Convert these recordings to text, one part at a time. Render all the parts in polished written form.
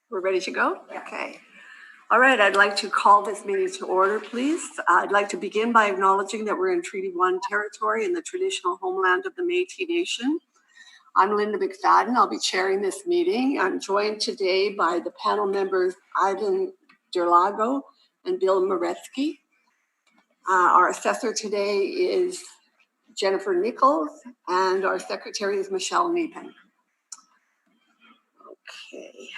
We're ready to go? Okay. All right, I'd like to call this meeting to order, please. I'd like to begin by acknowledging that we're in Treaty 1 territory in the traditional homeland of the Métis Nation. I'm Linda McFadden. I'll be chairing this meeting. I'm joined today by the panel members Ivan Derlago and Bill Moretsky. Our assessor today is Jennifer Nichols, and our secretary is Michelle Nepen. Okay.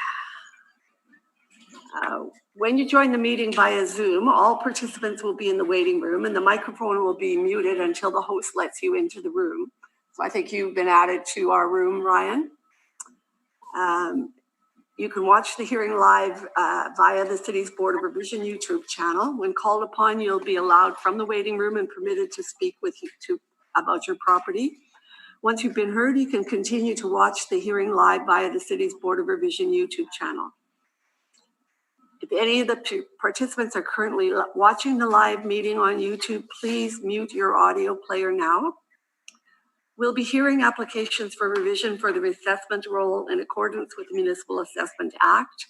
When you join the meeting via Zoom, all participants will be in the waiting room and the microphone will be muted until the host lets you into the room. So I think you've been added to our room, Ryan. You can watch the hearing live via the City's Board of Revision YouTube channel. When called upon, you'll be allowed from the waiting room and permitted to speak with you about your property. Once you've been heard, you can continue to watch the hearing live via the City's Board of Revision YouTube channel. If any of the participants are currently watching the live meeting on YouTube, please mute your audio player now. We'll be hearing applications for revision for the reassessment roll in accordance with the Municipal Assessment Act.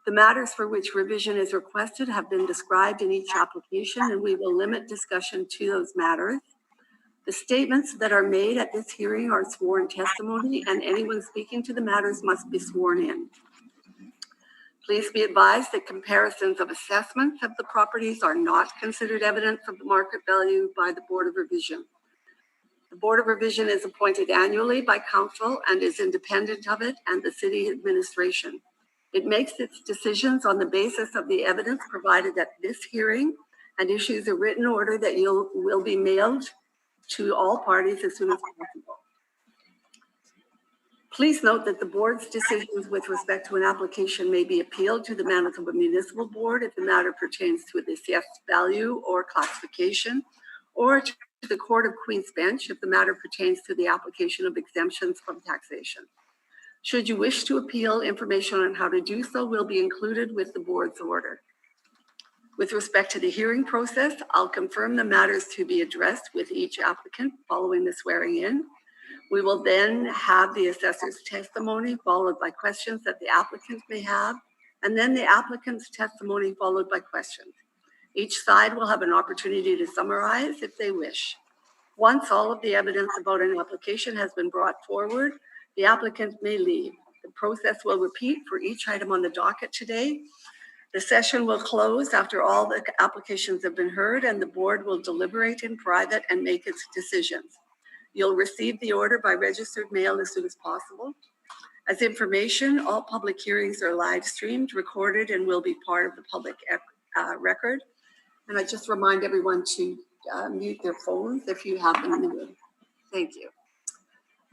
The matters for which revision is requested have been described in each application, and we will limit discussion to those matters. The statements that are made at this hearing are sworn testimony, and anyone speaking to the matters must be sworn in. Please be advised that comparisons of assessments of the properties are not considered evidence of the market value by the Board of Revision. The Board of Revision is appointed annually by Council and is independent of it and the City Administration. It makes its decisions on the basis of the evidence provided at this hearing and issues a written order that will be mailed to all parties as soon as possible. Please note that the board's decisions with respect to an application may be appealed to the Manitoba Municipal Board if the matter pertains to the assessed value or classification, or to the Court of Queen's Bench if the matter pertains to the application of exemptions from taxation. Should you wish to appeal, information on how to do so will be included with the board's order. With respect to the hearing process, I'll confirm the matters to be addressed with each applicant following the swearing in. We will then have the assessor's testimony followed by questions that the applicant may have, and then the applicant's testimony followed by questions. Each side will have an opportunity to summarize if they wish. Once all of the evidence about an application has been brought forward, the applicant may leave. The process will repeat for each item on the docket today. The session will close after all the applications have been heard, and the board will deliberate in private and make its decisions. You'll receive the order by registered mail as soon as possible. As information, all public hearings are live streamed, recorded, and will be part of the public record. And I just remind everyone to mute their phones if you have them in the room. Thank you.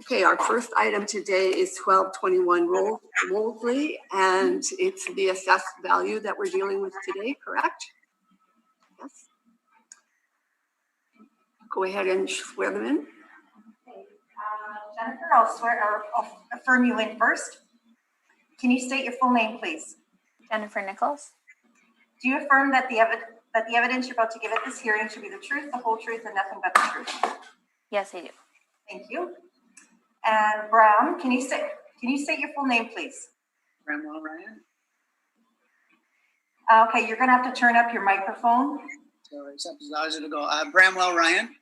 Okay, our first item today is 1221 Wolseley, and it's the assessed value that we're dealing with today, correct? Yes. Go ahead and swear them in. Jennifer, I'll affirm you in first. Can you state your full name, please? Jennifer Nichols. Do you affirm that the evidence you're about to give at this hearing should be the truth, the whole truth, and nothing but the truth? Yes, I do. Thank you. And Brown, can you state your full name, please? Bramwell Ryan. Okay, you're going to have to turn up your microphone. So except as loud as it'll go. Bramwell Ryan.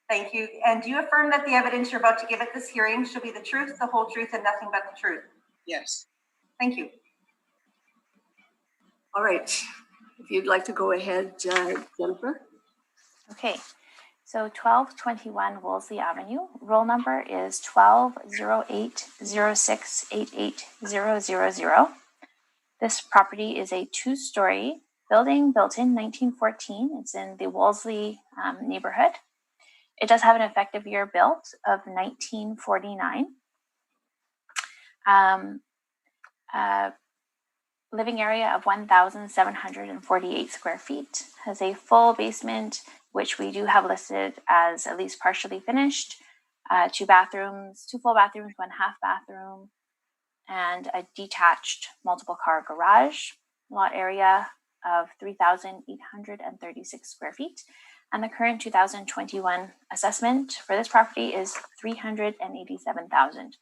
Thank you. And do you affirm that the evidence you're about to give at this hearing should be the truth, the whole truth, and nothing but the truth? Yes. Thank you. All right. If you'd like to go ahead, Jennifer. Okay. So 1221 Wolseley Avenue. Roll number is 1208068800. This property is a two-story building built in 1914. It's in the Wolseley neighborhood. It does have an effective year built of 1949. Living area of 1,748 square feet. Has a full basement, which we do have listed as at least partially finished. 2 bathrooms, 2 full bathrooms, 1 half bathroom, and a detached multiple car garage. Lot area of 3,836 square feet. And the current 2021 assessment for this property is $387,000.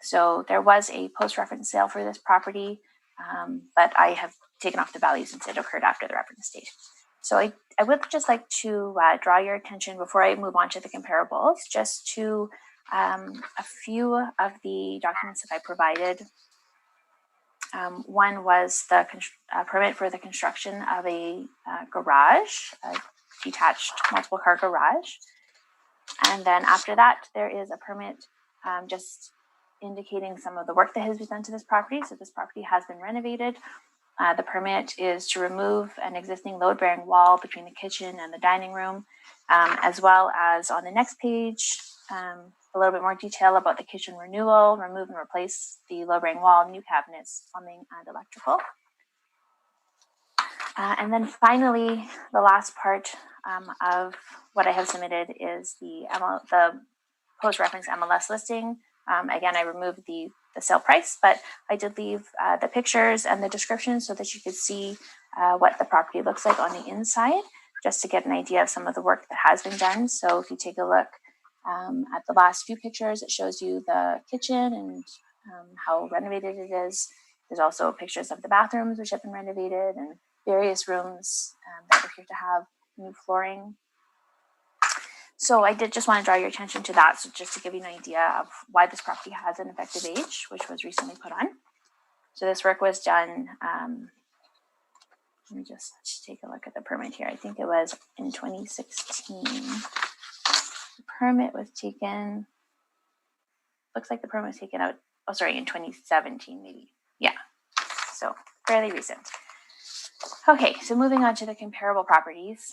So there was a post-reference sale for this property but I have taken off the value since it occurred after the reference date. So I would just like to draw your attention before I move on to the comparables, just to a few of the documents that I provided. One was the permit for the construction of a garage, a detached multiple car garage. And then after that, there is a permit just indicating some of the work that has been done to this property. So this property has been renovated. The permit is to remove an existing load-bearing wall between the kitchen and the dining room, as well as on the next page, a little bit more detail about the kitchen renewal, remove and replace the low-bearing wall, new cabinets, plumbing, and electrical. And then finally, the last part of what I have submitted is the post-reference MLS listing. Again, I removed the sale price, but I did leave the pictures and the description so that you could see what the property looks like on the inside, just to get an idea of some of the work that has been done. So if you take a look at the last few pictures, it shows you the kitchen and how renovated it is. There's also pictures of the bathrooms, which have been renovated, and various rooms that appear to have new flooring. So I did just want to draw your attention to that, so just to give you an idea of why this property has an effective age, which was recently put on. So this work was done, let me just take a look at the permit here. I think it was in 2016. The permit was taken, looks like the permit was taken out, oh sorry, in 2017 maybe. Yeah, so fairly recent. Okay, so moving on to the comparable properties.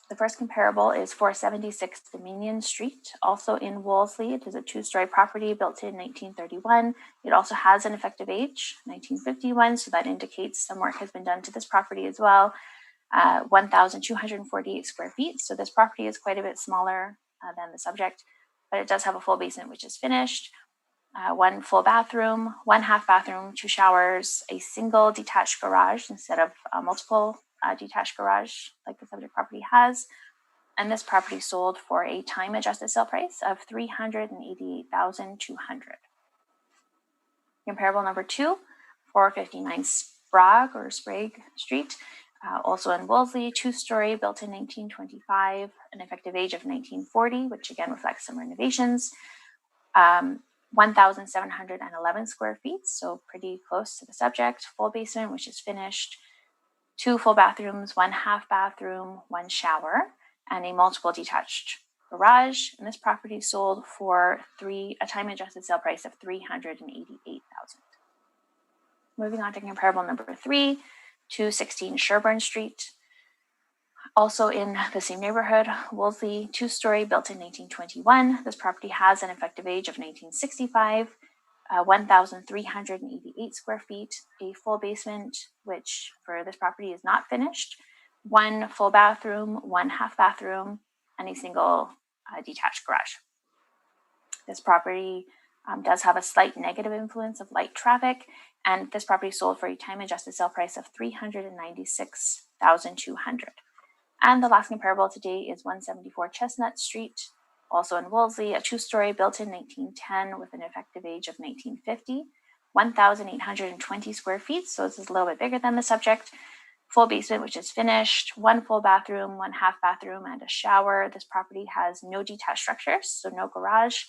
The first comparable is 476 Dominion Street, also in Wolseley. It is a two-story property built in 1931. It also has an effective age, 1951, so that indicates some work has been done to this property as well. 1,248 square feet, so this property is quite a bit smaller than the subject, but it does have a full basement, which is finished. One full bathroom, one half bathroom, 2 showers, a single detached garage instead of a multiple detached garage like the subject property has. And this property sold for a time adjusted sale price of $388,200. Comparable number 2, 459 Sprague Street, also in Wolseley, 2-story, built in 1925, an effective age of 1940, which again reflects some renovations. 1,711 square feet, so pretty close to the subject. Full basement, which is finished. 2 full bathrooms, 1 half bathroom, 1 shower, and a multiple detached garage. And this property sold for a time adjusted sale price of $388,000. Moving on to comparable number 3, 216 Sherburne Street. Also in the same neighborhood, Wolseley, 2-story, built in 1921. This property has an effective age of 1965, 1,388 square feet, a full basement, which for this property is not finished, 1 full bathroom, 1 half bathroom, and a single detached garage. This property does have a slight negative influence of light traffic, and this property sold for a time adjusted sale price of $396,200. And the last comparable today is 174 Chestnut Street, also in Wolseley, a 2-story, built in 1910 with an effective age of 1950, 1,820 square feet, so this is a little bit bigger than the subject. Full basement, which is finished, 1 full bathroom, 1 half bathroom, and a shower. This property has no detached structures, so no garage,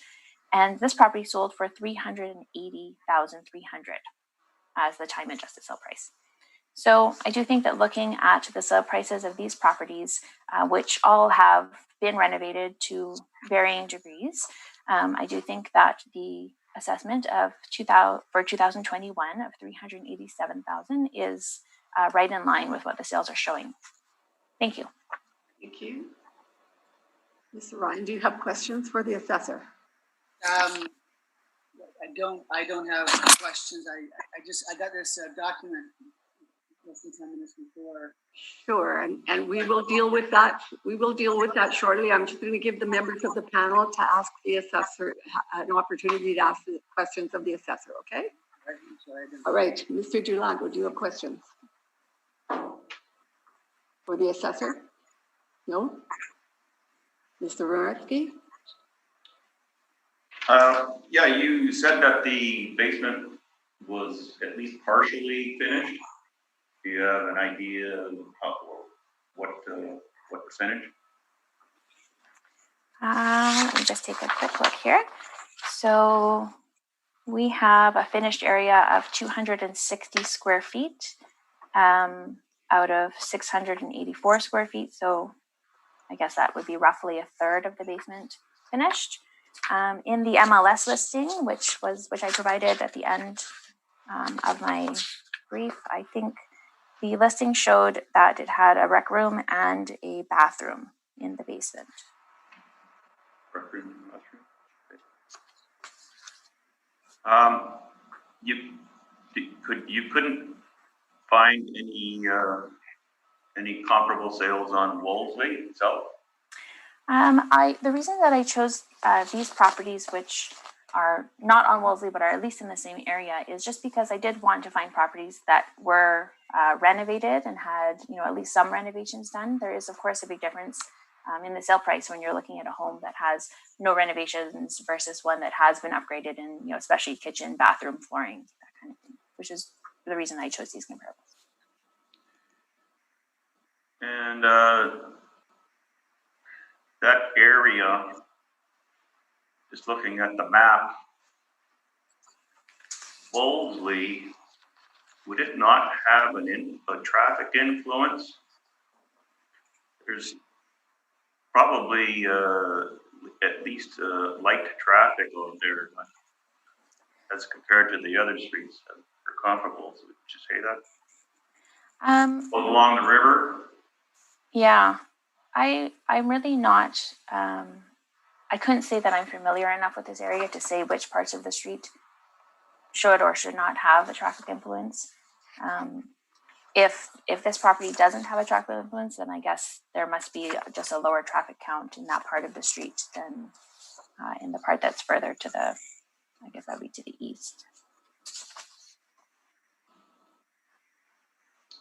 and this property sold for $380,300 as the time adjusted sale price. So I do think that looking at the sale prices of these properties, which all have been renovated to varying degrees, I do think that the assessment of for 2021 of $387,000 is right in line with what the sales are showing. Thank you. Thank you. Mr. Ryan, do you have questions for the assessor? I don't have questions. I got this document less than 10 minutes before. Sure, and we will deal with that. We will deal with that shortly. I'm just going to give the members of the panel to ask the assessor an opportunity to ask the questions of the assessor, okay? All right, Mr. Dulago, do you have questions for the assessor? No? Mr. Roretsky? Yeah, you said that the basement was at least partially finished? Do you have an idea of what percentage? Let me just take a quick look here. So we have a finished area of 260 square feet out of 684 square feet. So I guess that would be roughly a third of the basement finished. In the MLS listing, which I provided at the end of my brief, I think the listing showed that it had a rec room and a bathroom in the basement. Rec room and bathroom. You couldn't find any comparable sales on Wolseley itself? The reason that I chose these properties, which are not on Wolseley but are at least in the same area, is just because I did want to find properties that were renovated and had, at least some renovations done. There is, of course, a big difference in the sale price when you're looking at a home that has no renovations versus one that has been upgraded and, especially kitchen, bathroom, flooring, that kind of thing, which is the reason I chose these comparables. And that area, just looking at the map, Wolseley, would it not have a traffic influence? There's probably at least light traffic out there as compared to the other streets that are comparable. Would you say that? Along the river? Yeah, I'm really not, I couldn't say that I'm familiar enough with this area to say which parts of the street should or should not have a traffic influence. If this property doesn't have a traffic influence, then I guess there must be just a lower traffic count in that part of the street than in the part that's further to the, I guess that would be to the east.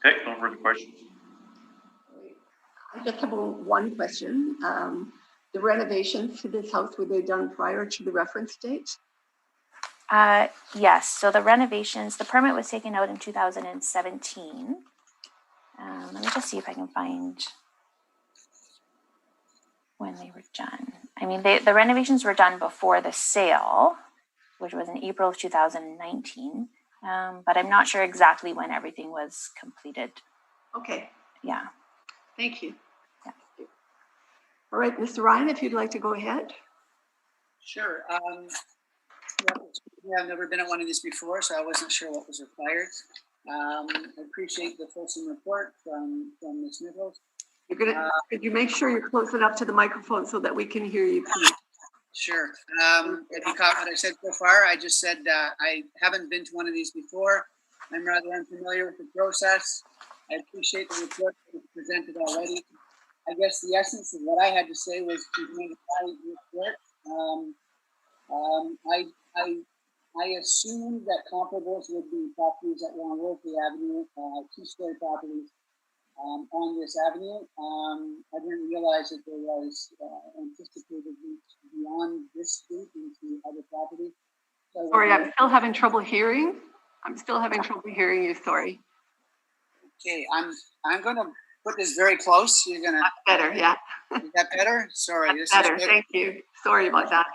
Okay, no further questions. I just have one question. The renovations to this house, were they done prior to the reference date? Yes, so the renovations, the permit was taken out in 2017. Let me just see if I can find when they were done. I mean, the renovations were done before the sale, which was in April of 2019. But I'm not sure exactly when everything was completed. Okay. Yeah. Thank you. Yeah. All right, Mr. Ryan, if you'd like to go ahead. Sure. I've never been at one of these before, so I wasn't sure what was required. I appreciate the fulsome report from Ms. Nichols. Could you make sure you're close enough to the microphone so that we can hear you, please? Sure. If you caught what I said so far, I just said I haven't been to one of these before. I'm rather unfamiliar with the process. I appreciate the report that was presented already. I guess the essence of what I had to say was contained in the report. I assumed that comparables would be properties that were on Wolseley Avenue, two-story properties on this avenue. I didn't realize that there was anticipated reach beyond this street into other properties. So sorry, I'm still having trouble hearing. You, sorry. Okay, I'm going to put this very close. You're going to... That's better, yeah. Is that better? Sorry. That's better, thank you. Sorry about that.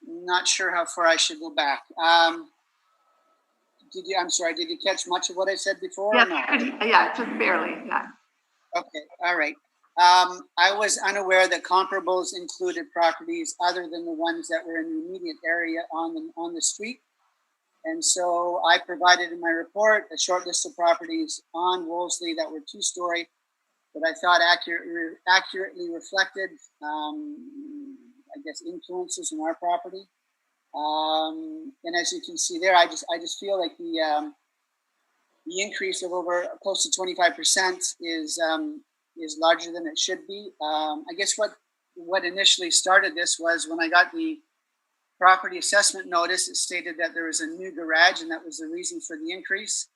Not sure how far I should go back. I'm sorry, did you catch much of what I said before? Yes, No? yeah, just barely, yeah. Okay, all right. I was unaware that comparables included properties other than the ones that were in the immediate area on the street. And so I provided in my report a short list of properties on Wolseley that were two-story that I thought accurately reflected, I guess, influences in our property. And as you can see there, I just feel like the increase of over close to 25% is larger than it should be. I guess what initially started this was when I got the property assessment notice. It stated that there was a new garage, and that was the reason for the increase.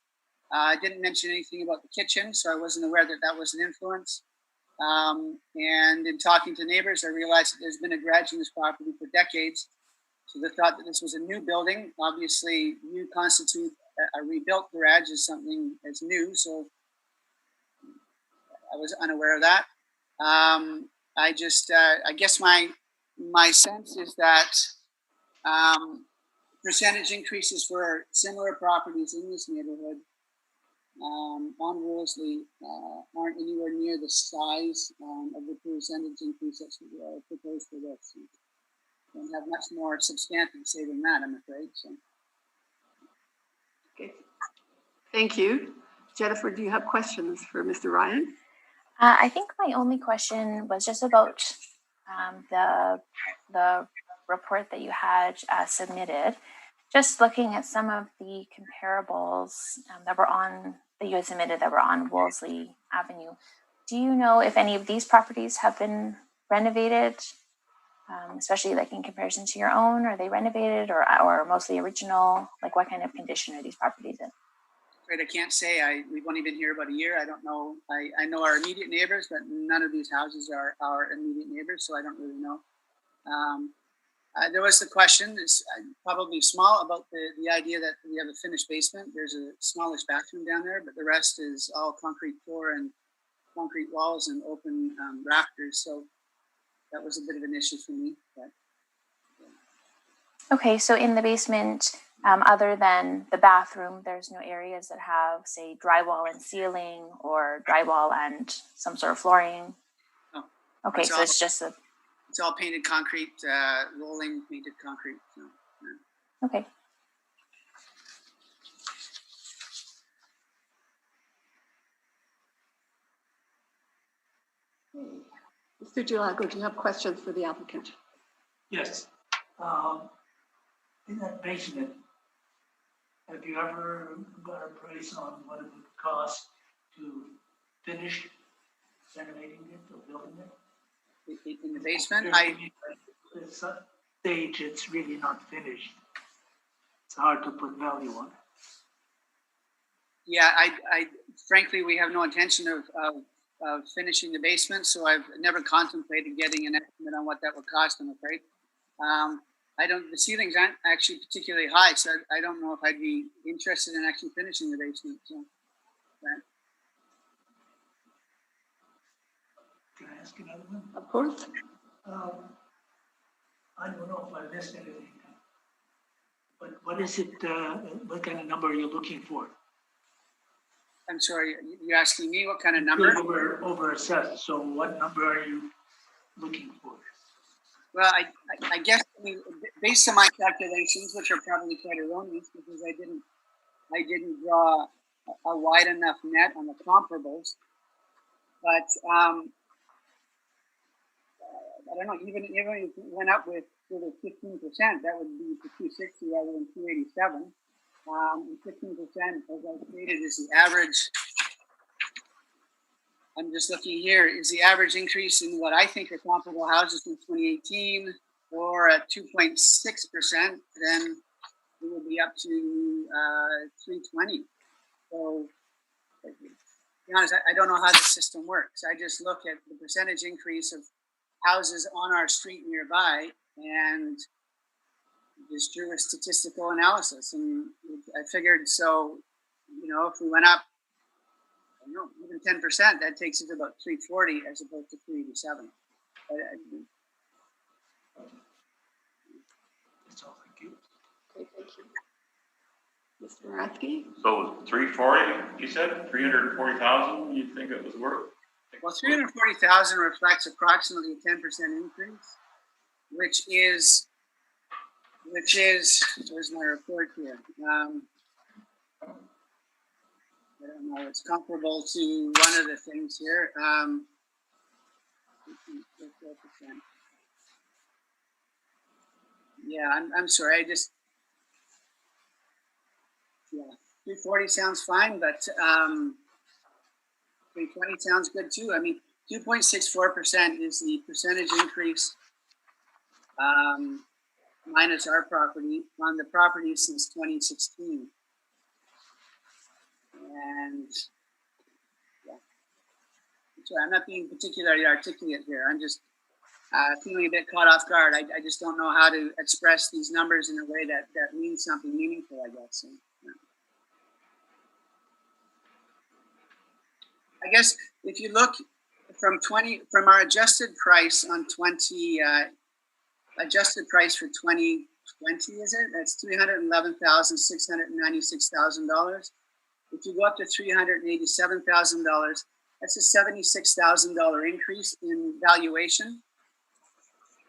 I didn't mention anything about the kitchen, so I wasn't aware that that was an influence. And in talking to neighbors, I realized that there's been a garage in this property for decades. So they thought that this was a new building. Obviously, new constitute a rebuilt garage is something that's new, so I was unaware of that. I guess my sense is that percentage increases for similar properties in this neighborhood on Wolseley aren't anywhere near the size of the percentage increase that's proposed for this. Don't have much more substantive to say than that, I'm afraid. So. Okay. Thank you. Jennifer, do you have questions for Mr. Ryan? I think my only question was just about the report that you had submitted. Just looking at some of the comparables that you had submitted that were on Wolseley Avenue. Do you know if any of these properties have been renovated, especially like in comparison to your own? Are they renovated or mostly original? Like what kind of condition are these properties in? Right, I can't say. We've only been here about a year. I don't know. I know our immediate neighbors, but none of these houses are our immediate neighbors, so I don't really know. There was the question, it's probably small, about the idea that we have a finished basement. There's a smallish bathroom down there, but the rest is all concrete floor and concrete walls and open rafters. So that was a bit of an issue for me. But, yeah. Okay, so in the basement, other than the bathroom, there's no areas that have, say, drywall and ceiling or drywall and some sort of flooring? No. Okay, so it's just a... It's all painted concrete, rolling painted concrete. So, yeah. Okay. Mr. Gilago, do you have questions for the applicant? Yes. In that basement, have you ever got a price on what it would cost to finish renovating it or building it? In the basement, At this stage, it's really not finished. It's hard to put value on it. Yeah, I frankly, we have no intention of finishing the basement, so I've never contemplated getting an estimate on what that would cost, I'm afraid. The ceilings aren't actually particularly high, so I don't know if I'd be interested in actually finishing the basement. So, right. Can I ask another one? Of course. I don't know if I missed anything, but what is it, what kind of number are you looking for? I'm sorry, you're asking me what kind of number? Over assessed, so what number are you looking for? Well, I guess, based on my calculations, which are probably quite erroneous because I didn't draw a wide enough net on the comparables, but I don't know, even if it went up with sort of 15%, that would be to 260 rather than 287. And 15%, as I stated, is the average. I'm just looking here, is the average increase in what I think are comparable houses from 2018, or at 2.6%, then it would be up to 320. So, to be honest, I don't know how the system works. I just look at the percentage increase of houses on our street nearby and just drew a statistical analysis. And I figured, so, if we went up, I don't know, even 10%, that takes it to about 340 as opposed to 387. That's all, thank you. Okay, thank you. Mr. Maraski? So 340, you said 340,000, you think it was worth? Well, 340,000 reflects approximately a 10% increase, which is, where's my report here? I don't know, it's comparable to one of the things here. 4%. Yeah, I'm sorry, 340 sounds fine, but 320 sounds good too. I mean, 2.64% is the percentage increase minus our property on the property since 2016. And yeah, sorry, I'm not being particularly articulate here. I'm just feeling a bit caught off guard. I just don't know how to express these numbers in a way that means something meaningful, I guess. And, I guess if you look from our adjusted price on adjusted price for 2020, is it? That's $311,696,000. If you go up to $387,000, that's a $76,000 increase in valuation.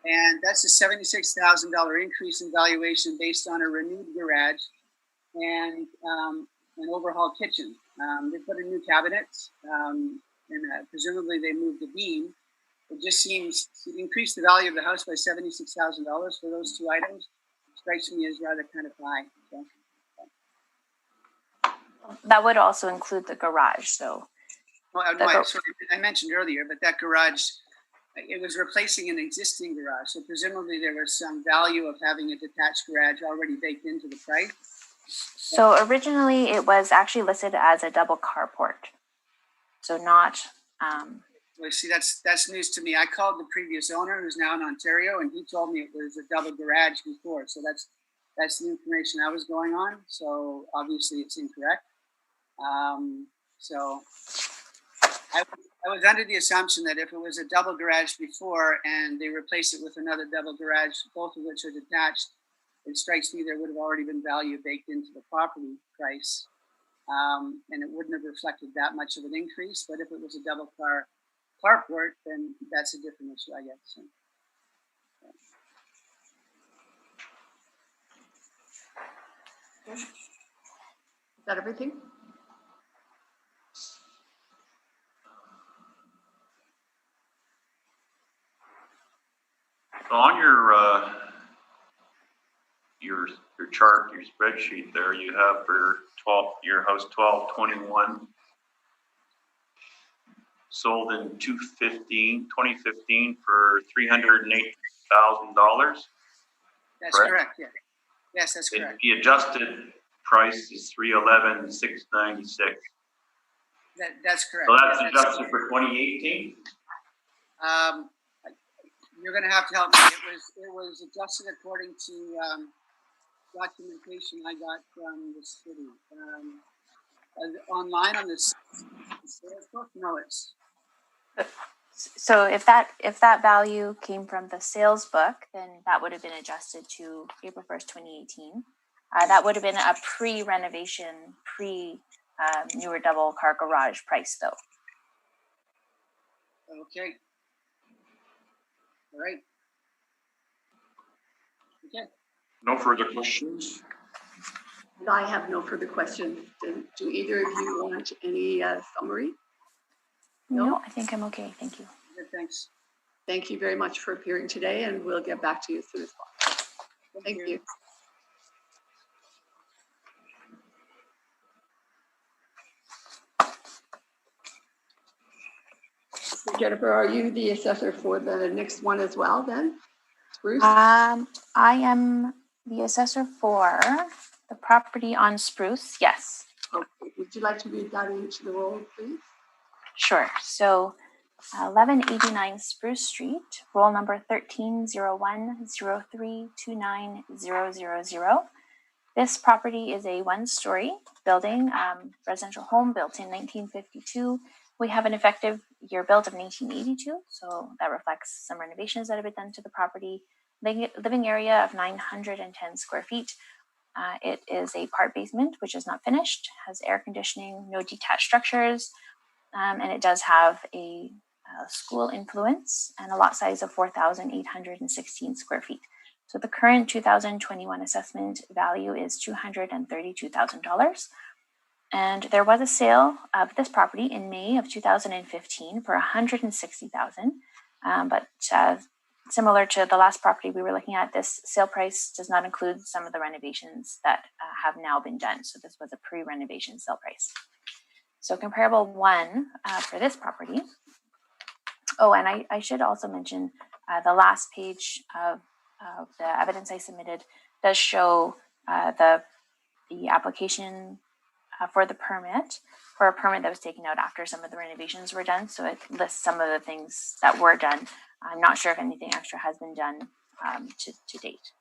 And that's a $76,000 increase in valuation based on a renewed garage and an overhauled kitchen. They put in new cabinets, and presumably they moved the beam. It just seems to increase the value of the house by $76,000 for those two items. It strikes me as rather kind of high. So. That would also include the garage, so. Sorry, I mentioned earlier, but that garage, it was replacing an existing garage. So presumably there was some value of having a detached garage already baked into the price. So originally it was actually listed as a double carport. So not. Well, see, that's news to me. I called the previous owner, who's now in Ontario, and he told me it was a double garage before. So that's the information I was going on. So obviously it's incorrect. So I was under the assumption that if it was a double garage before and they replace it with another double garage, both of which are detached, it strikes me there would have already been value baked into the property price. And it wouldn't have reflected that much of an increase. But if it was a double carport, then that's a different issue, I guess. So, Is that everything? On your chart, your spreadsheet there, you have for your house 1221 sold in 2015 for $308,000. that's correct. Yeah. Yes, that's correct. The adjusted price is $311,696. That's correct. So that's adjusted for 2018. You're going to have to help me. It was adjusted according to documentation I got from the city. Online on the sales book? No, it's. So if that value came from the sales book, then that would have been adjusted to April 1st, 2018. That would have been a pre-renovation, newer double car garage price though. Okay. All right. Okay. No further questions. I have no further questions. Do either of you want any summary? No, I think I'm okay. Thank you. Good, thanks. Thank you very much for appearing today, and we'll get back to you as soon as possible. Thank you. So Jennifer, are you the assessor for the next one as well then? Spruce? I am the assessor for the property on Spruce. Yes. Okay. Would you like to read that into the roll, please? Sure. So 1189 Spruce Street, roll number 130103290000. This property is a one-story building, residential home built in 1952. We have an effective year built of 1982, so that reflects some renovations that have been done to the property. Living area of 910 square feet. It is a part basement, which is not finished, has air conditioning, no detached structures, and it does have a school influence and a lot size of 4,816 square feet. So the current 2021 assessment value is $232,000. And there was a sale of this property in May of 2015 for $160,000. But similar to the last property we were looking at, this sale price does not include some of the renovations that have now been done. So this was a pre-renovation sale price. So comparable one for this property. Oh, and I should also mention the last page of the evidence I submitted does show the application for the permit, for a permit that was taken out after some of the renovations were done. So it lists some of the things that were done. I'm not sure if anything extra has been done to date.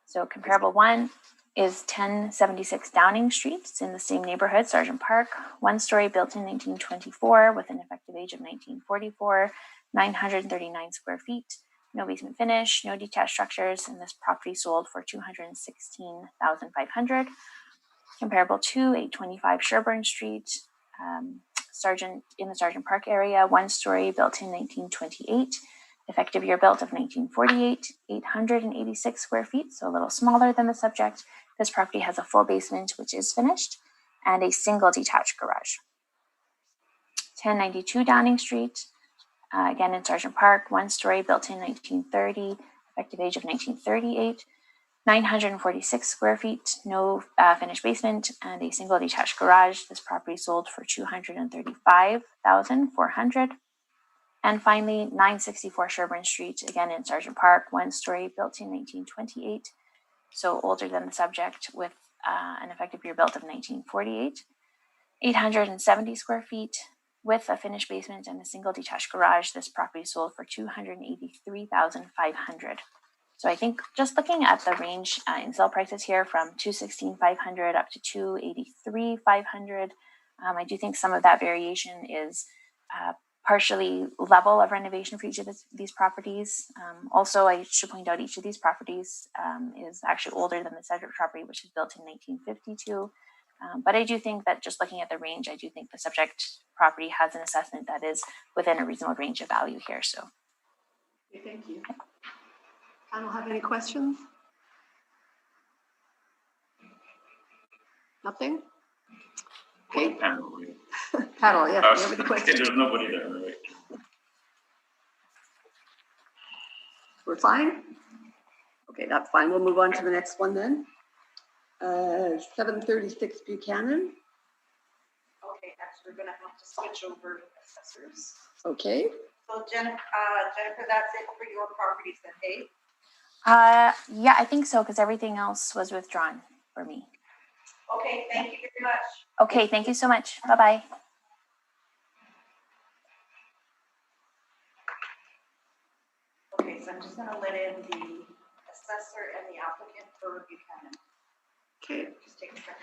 So comparable one is 1076 Downing Street. It's in the same neighborhood, Sergeant Park. 1 story, built in 1924 with an effective age of 1944, 939 square feet. No basement finish, no detached structures, and this property sold for $216,500. Comparable to 825 Sherburne Street, in the Sergeant Park area, 1 story, built in 1928, effective year built of 1948, 886 square feet, so a little smaller than the subject. This property has a full basement, which is finished, and a single detached garage. 1092 Downing Street, again in Sergeant Park, 1 story, built in 1930, effective age of 1938, 946 square feet, no finished basement, and a single detached garage. This property sold for $235,400. And finally, 964 Sherburne Street, again in Sergeant Park, 1 story, built in 1928, so older than the subject, with an effective year built of 1948, 870 square feet, with a finished basement and a single detached garage. This property sold for $283,500. So I think just looking at the range in sale prices here from $216,500 up to $283,500, I do think some of that variation is partially level of renovation for each of these properties. Also, I should point out each of these properties is actually older than the subject property, which was built in 1952. But I do think that just looking at the range, I do think the subject property has an assessment that is within a reasonable range of value here. So, Okay, thank you. I don't have any questions. Nothing? Okay. Panel, right? Panel, yes. Okay, You have any questions? there's nobody there, right? We're fine? Okay, that's fine. We'll move on to the next one then. 736 Buchanan. Okay, actually, we're gonna have to switch over assessors. Okay. So Jennifer, that's it for your properties then, hey? yeah, I think so, because everything else was withdrawn for me. Okay, thank you very much. Okay, thank you so much. Bye-bye. Okay, so I'm just gonna let in the assessor and the applicant for Buchanan. Okay. Just take a second.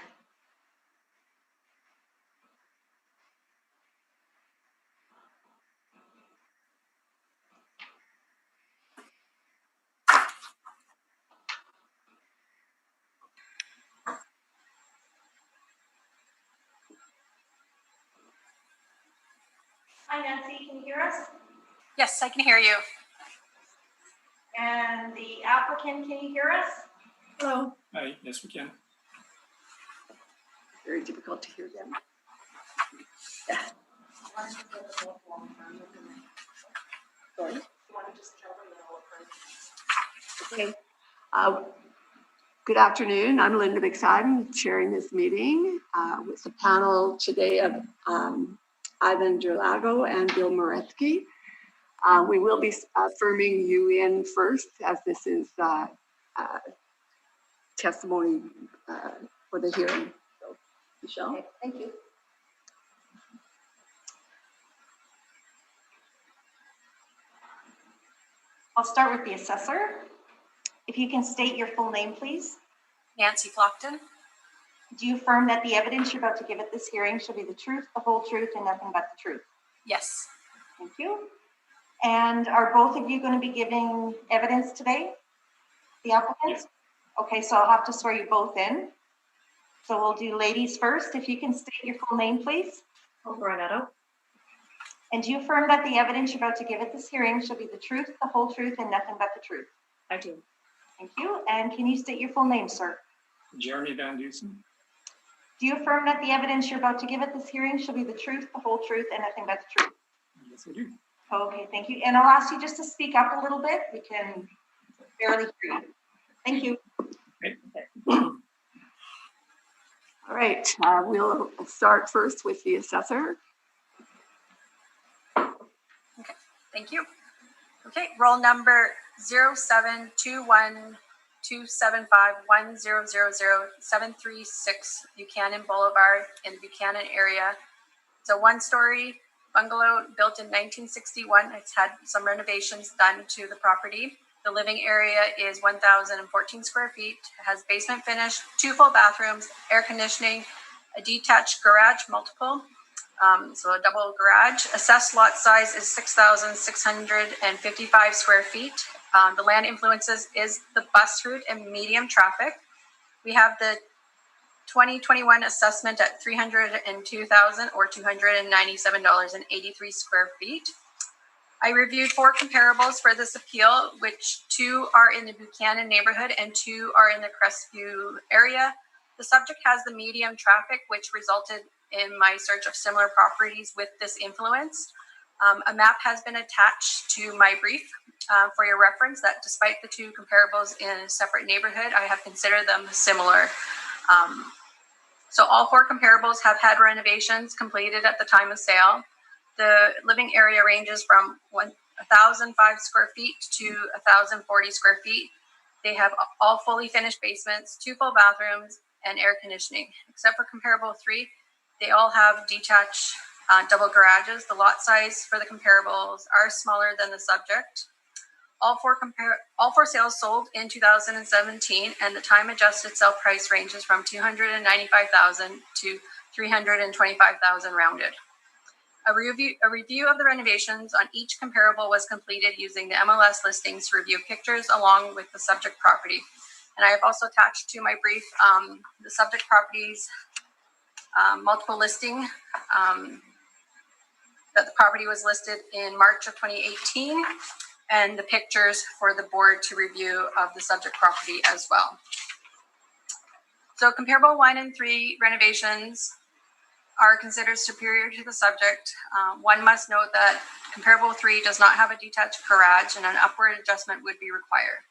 Hi Nancy, can you hear us? Yes, I can hear you. And the applicant, can you hear us? Hello. Hi, yes, we can. Very difficult to hear them. Sorry. Okay. Good afternoon. I'm Linda McSadden, chairing this meeting with the panel today of Ivan Gerlago and Bill Moretsky. We will be affirming you in first, as this is testimony for the hearing. So, Michelle. Okay, thank you. I'll start with the assessor. If you can state your full name, please. Nancy Flockton. Do you affirm that the evidence you're about to give at this hearing shall be the truth, the whole truth, and nothing but the truth? Yes. Thank you. And are both of you going to be giving evidence today? The applicants? Okay, so I'll have to swear you both in. So we'll do ladies first. If you can state your full name, please. Coronado. And do you affirm that the evidence you're about to give at this hearing shall be the truth, the whole truth, and nothing but the truth? I do. Thank you. And can you state your full name, sir? Jeremy Van Dusen. Do you affirm that the evidence you're about to give at this hearing shall be the truth, the whole truth, and nothing but the truth? Yes, I do. Okay, thank you. And I'll ask you just to speak up a little bit. We can barely hear you. Thank you. All right, we'll start first with the assessor. Thank you. Okay, roll number 0721 275-1000-736 Buchanan Boulevard in the Buchanan area. It's a one-story bungalow built in 1961. It's had some renovations done to the property. The living area is 1,014 square feet. It has basement finish, 2 full bathrooms, air conditioning, a detached garage, multiple. So a double garage. Assessed lot size is 6,655 square feet. The land influences is the bus route and medium traffic. We have the 2021 assessment at $302,000 or $297.83 square feet. I reviewed 4 comparables for this appeal, which 2 are in the Buchanan neighborhood and 2 are in the Crestview area. The subject has the medium traffic, which resulted in my search of similar properties with this influence. A map has been attached to my brief for your reference that despite the 2 comparables in a separate neighborhood, I have considered them similar. So all 4 comparables have had renovations completed at the time of sale. The living area ranges from 1,005 square feet to 1,040 square feet. They have all fully finished basements, 2 full bathrooms, and air conditioning. Except for comparable 3, they all have detached double garages. The lot size for the comparables are smaller than the subject. All four sales sold in 2017, and the time adjusted sale price ranges from $295,000 to $325,000 rounded. A review of the renovations on each comparable was completed using the MLS listings to review pictures along with the subject property. And I have also attached to my brief the subject properties multiple listing that the property was listed in March of 2018, and the pictures for the board to review of the subject property as well. So comparable 1 and 3 renovations are considered superior to the subject. One must note that comparable 3 does not have a detached garage and an upward adjustment would be required.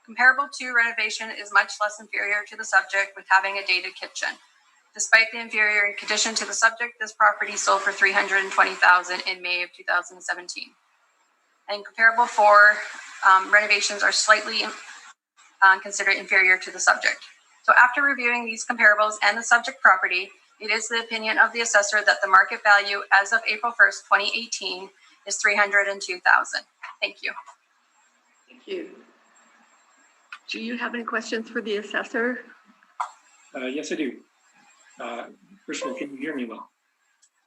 Comparable 2 renovation is much less inferior to the subject with having a dated kitchen. Despite the inferior condition to the subject, this property sold for $320,000 in May of 2017. And comparable 4 renovations are slightly considered inferior to the subject. So after reviewing these comparables and the subject property, it is the opinion of the assessor that the market value as of April 1st, 2018 is $302,000. Thank you. Thank you. Do you have any questions for the assessor? Yes, I do. First of all, can you hear me well?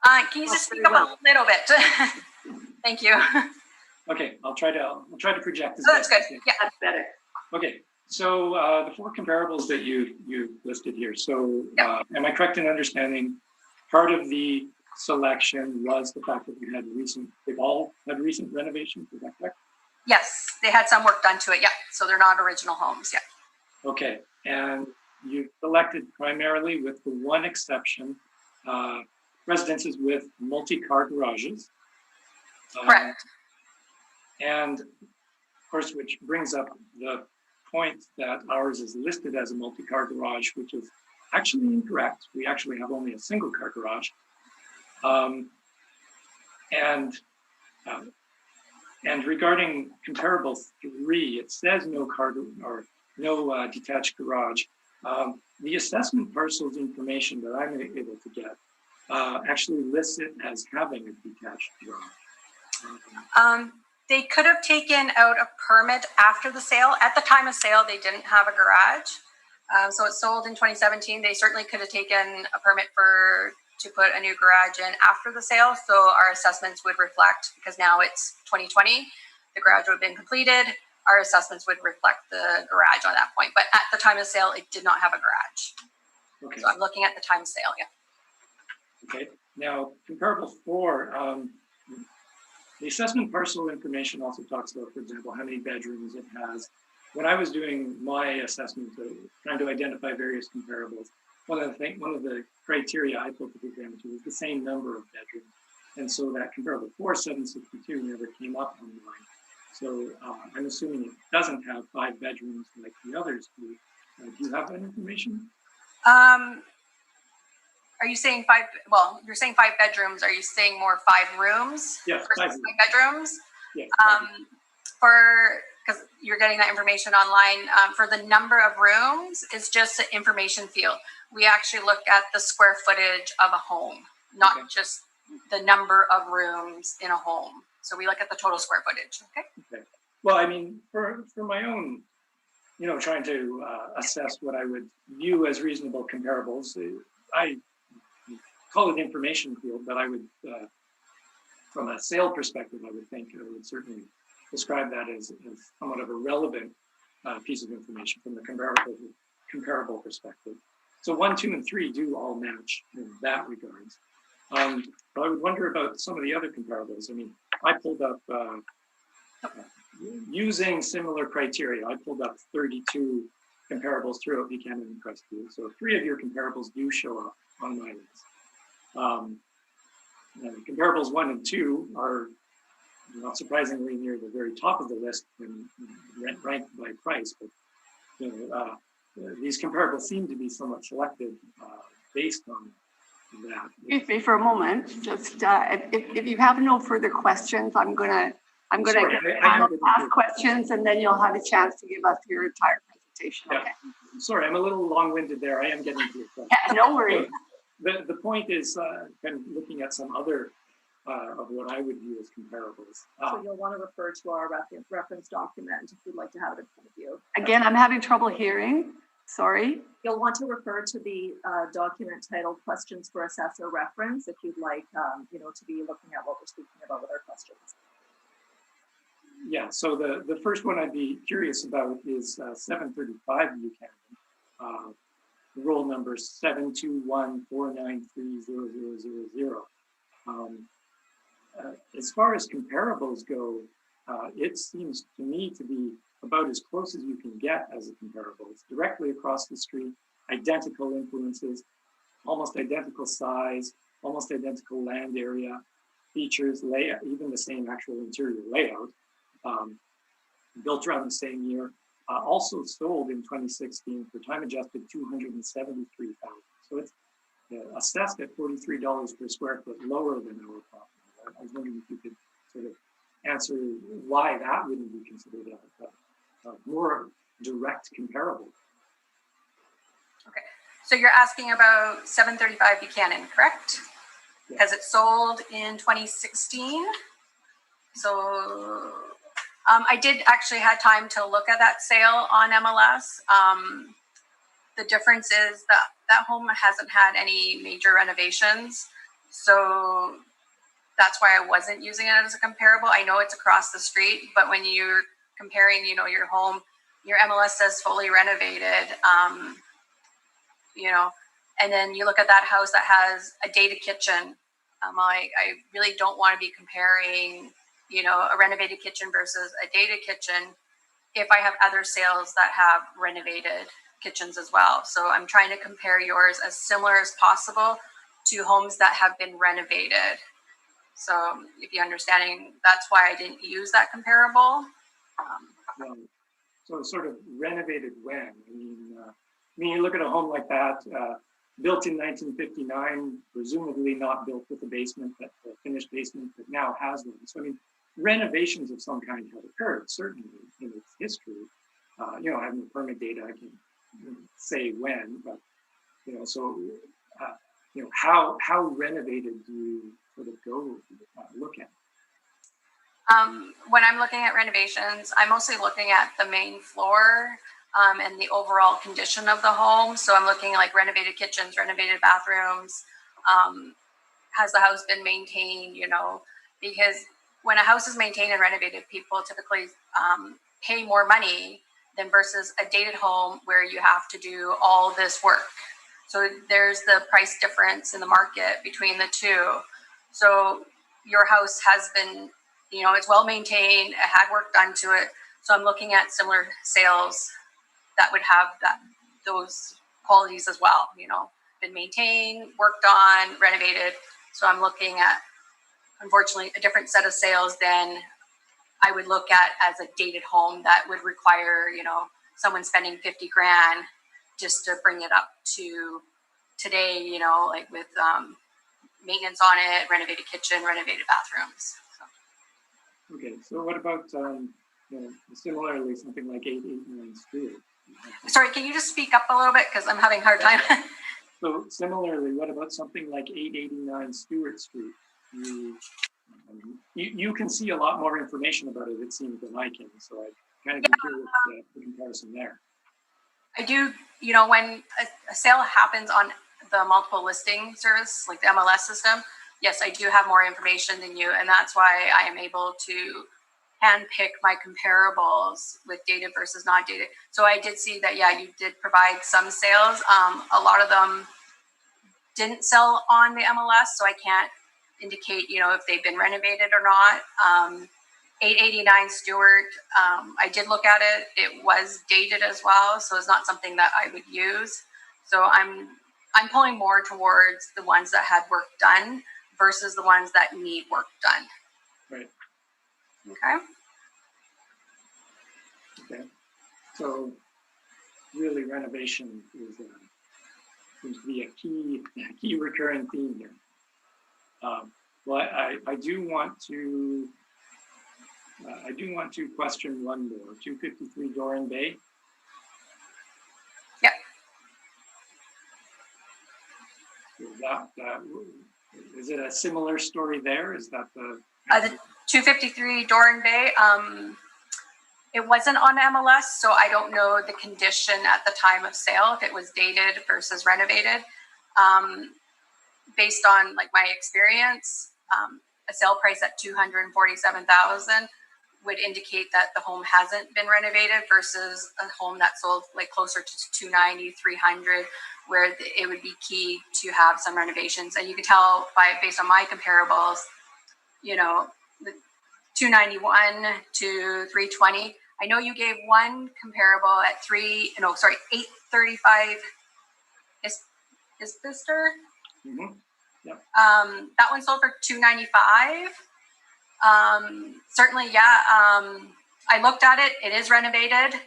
Can you just speak up a little bit? Thank you. Okay, I'll try to project this. Oh, that's good. Yeah, That's better. Okay, so the 4 comparables that you listed here. So am I correct in understanding part of the selection was the fact that they've all had recent renovations? Is that correct? yes, they had some work done to it. Yeah, so they're not original homes. Yeah. Okay, and you selected primarily, with the one exception, residences with multi-car garages. Correct. And of course, which brings up the point that ours is listed as a multi-car garage, which is actually incorrect. We actually have only a single car garage. And regarding comparable 3, it says no car or no detached garage. The assessment parcels information that I'm able to get actually lists it as having a detached garage. They could have taken out a permit after the sale. At the time of sale, they didn't have a garage. So it sold in 2017. They certainly could have taken a permit to put a new garage in after the sale. So our assessments would reflect, because now it's 2020, the garage would have been completed. Our assessments would reflect the garage on that point. But at the time of sale, it did not have a garage. Okay. So I'm looking at the time of sale, yeah. Okay. Now, comparable 4, the assessment parcel information also talks about, for example, how many bedrooms it has. When I was doing my assessment, trying to identify various comparables, one of the criteria I put the exam to was the same number of bedrooms. And so that comparable 4,762 never came up on mine. So I'm assuming it doesn't have 5 bedrooms like the others do. Do you have that information? Are you saying 5? Well, you're saying 5 bedrooms. Are you saying more 5 rooms? Yes, 5 rooms. Bedrooms. Yes. because you're getting that information online. For the number of rooms, it's just an information field. We actually look at the square footage of a home, not just the number of rooms in a home. So we look at the total square footage. Okay. Well, I mean, for my own, trying to assess what I would view as reasonable comparables, I call it information field, but I would, from a sale perspective, I would think I would certainly describe that as somewhat of a relevant piece of information from the comparable perspective. So 1, 2, and 3 do all match in that regards. But I would wonder about some of the other comparables. I mean, I pulled up, using similar criteria, I pulled up 32 comparables throughout Buchanan and Crestview. So 3 of your comparables do show up on my list. Comparables 1 and 2 are not surprisingly near the very top of the list when ranked by price, but these comparables seem to be somewhat selected based on that. Excuse me for a moment. Just if you have no further questions, I'm gonna ask questions, and then you'll have a chance to give us your entire presentation. Yeah. Okay. Sorry, I'm a little long-winded there. I am getting to your question. Yeah, no worries. The point is kind of looking at some other of what I would view as comparables. So you'll want to refer to our reference document if you'd like to have it in front of you. Again, I'm having trouble hearing. Sorry. You'll want to refer to the document titled Questions for Assessor Reference if you'd like, to be looking at what we're speaking about with our questions. Yeah, so the first one I'd be curious about is 735 Buchanan, roll number 721493000. As far as comparables go, it seems to me to be about as close as you can get as a comparable. It's directly across the street, identical influences, almost identical size, almost identical land area, features, layout, even the same actual interior layout, built around the same year, also sold in 2016 for time adjusted $273,000. So it's assessed at $43 per square foot, lower than our property. I was wondering if you could sort of answer why that wouldn't be considered a more direct comparable. Okay, so you're asking about 735 Buchanan, correct? Yeah. Because it sold in 2016. So I did actually had time to look at that sale on MLS. The difference is that home hasn't had any major renovations. So that's why I wasn't using it as a comparable. I know it's across the street, but when you're comparing, your home, your MLS says fully renovated, and then you look at that house that has a dated kitchen. I really don't want to be comparing, a renovated kitchen versus a dated kitchen if I have other sales that have renovated kitchens as well. So I'm trying to compare yours as similar as possible to homes that have been renovated. So if you're understanding, that's why I didn't use that comparable. So sort of renovated when? I mean, you look at a home like that, built in 1959, presumably not built with a basement, a finished basement that now has one. So I mean, renovations of some kind have occurred, certainly in its history. I have no permit data, I can say when, but how renovated do you sort of go look at? When I'm looking at renovations, I'm mostly looking at the main floor and the overall condition of the home. So I'm looking like renovated kitchens, renovated bathrooms. Has the house been maintained, because when a house is maintained and renovated, people typically pay more money than versus a dated home where you have to do all this work. So there's the price difference in the market between the two. So your house has been, it's well maintained, it had work done to it. So I'm looking at similar sales that would have those qualities as well, been maintained, worked on, renovated. So I'm looking at, unfortunately, a different set of sales than I would look at as a dated home that would require, someone spending 50 grand just to bring it up to today, like with maintenance on it, renovated kitchen, renovated bathrooms. So. Okay, so what about similarly, something like 889 Stewart. Sorry, can you just speak up a little bit because I'm having a hard time. So similarly, what about something like 889 Stewart Street? You can see a lot more information about it, it seems, than I can. So I kind of be curious the comparison there. I do, when a sale happens on the multiple listing service, like the MLS system, yes, I do have more information than you. And that's why I am able to handpick my comparables with dated versus not dated. So I did see that, yeah, you did provide some sales. A lot of them didn't sell on the MLS, so I can't indicate, if they've been renovated or not. 889 Stewart, I did look at it. It was dated as well, so it's not something that I would use. So I'm pulling more towards the ones that had work done versus the ones that need work done. Right. Okay. So really, renovation is seems to be a key recurring theme here. Well, I do want to question one more. 253 Doran Bay. Yep. Is it a similar story there? Is that the 253 Doran Bay? It wasn't on MLS, so I don't know the condition at the time of sale, if it was dated versus renovated. Based on my experience, a sale price at $247,000 would indicate that the home hasn't been renovated versus a home that sold closer to 290, 300, where it would be key to have some renovations. And you can tell based on my comparables, the 291 to 320. I know you gave one comparable at 835 is Bister. Mm-hmm. Yep. That one sold for 295. Certainly, yeah. I looked at it. It is renovated.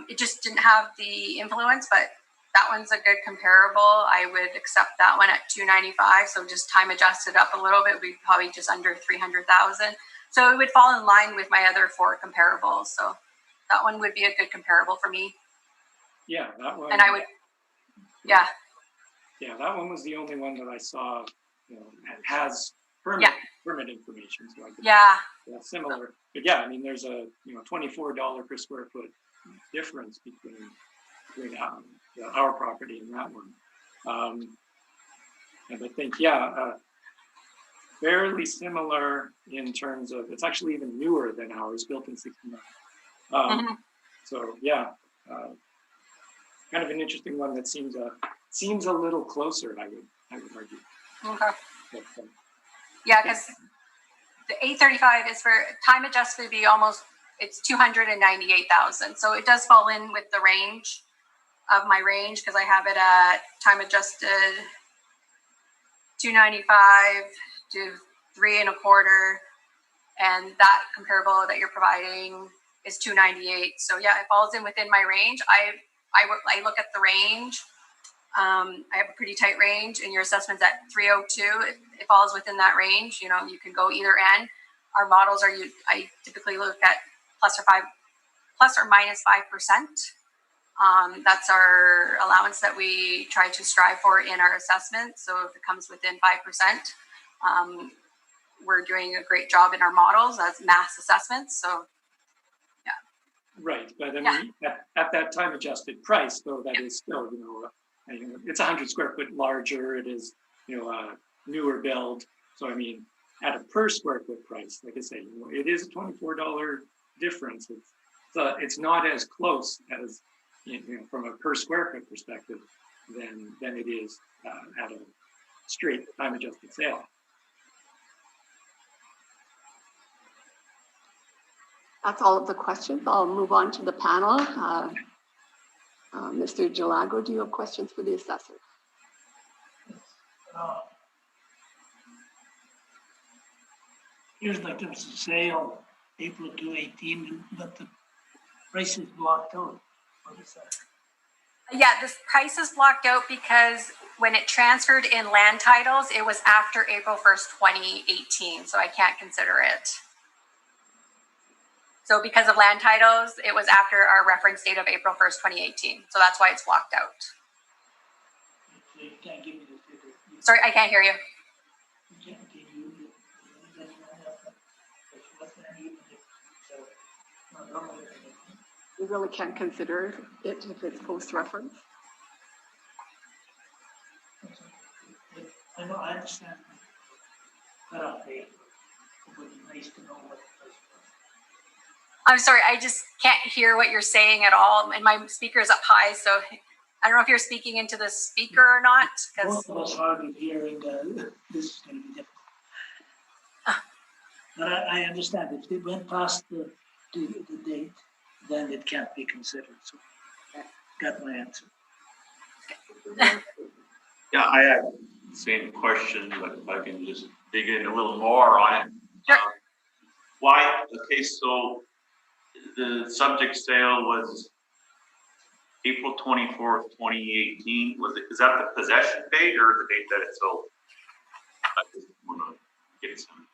It just didn't have the influence, but that one's a good comparable. I would accept that one at 295. So just time adjusted up a little bit, we'd probably just under 300,000. So it would fall in line with my other 4 comparables. So that one would be a good comparable for me. Yeah, that one. And I would, yeah. Yeah, that one was the only one that I saw, has permit information. So I could, yeah, similar. But yeah, I mean, there's a $24 per square foot difference between our property and that one. And I think, fairly similar in terms of, it's actually even newer than ours, built in 1969. So yeah, kind of an interesting one that seems a little closer, I would argue. Okay. But, yeah, because the 835 is for time adjusted, be almost, it's 298,000. So it does fall in with the range of my range, because I have it at time adjusted 295 to 3.25, and that comparable that you're providing is 298. So yeah, it falls in within my range. I look at the range. I have a pretty tight range, and your assessment's at 302. It falls within that range. You can go either end. Our models I typically look at plus or minus 5%. That's our allowance that we try to strive for in our assessment. So if it comes within 5%, we're doing a great job in our models as mass assessments. So yeah. Right, but I mean, at that time adjusted price, though, that is still, it's 100 square foot larger. It is, a newer build. So I mean, at a per square foot price, like I say, it is a $24 difference. It's not as close as, from a per square foot perspective than it is at a straight time adjusted sale. That's all of the questions. I'll move on to the panel. Mr. Jalago, do you have questions for the assessor? Here's there was a sale April 2018, but the price is blocked out. What is that? Yeah, this price is blocked out because when it transferred in land titles, it was after April 1st, 2018. So I can't consider it. So because of land titles, it was after our reference date of April 1st, 2018. So that's why it's blocked out. You can't give me the figure. Sorry, I can't hear you. You can't give you, that's what's that even if, so, not normally. We really can't consider it if it's post-reference. I know, I understand. Cutoff date, it would be nice to know what the price was. I'm sorry, I just can't hear what you're saying at all. And my speaker is up high, so I don't know if you're speaking into the speaker or not. Both of us hardly hearing, this is gonna be difficult. But I understand, if it went past the date, then it can't be considered, so got my answer. Yeah, I had the same question, but if I can just dig in a little more on it. Sure. Why, okay, so the subject sale was April 24th, 2018. Is that the possession date or the date that it sold? I just want to get some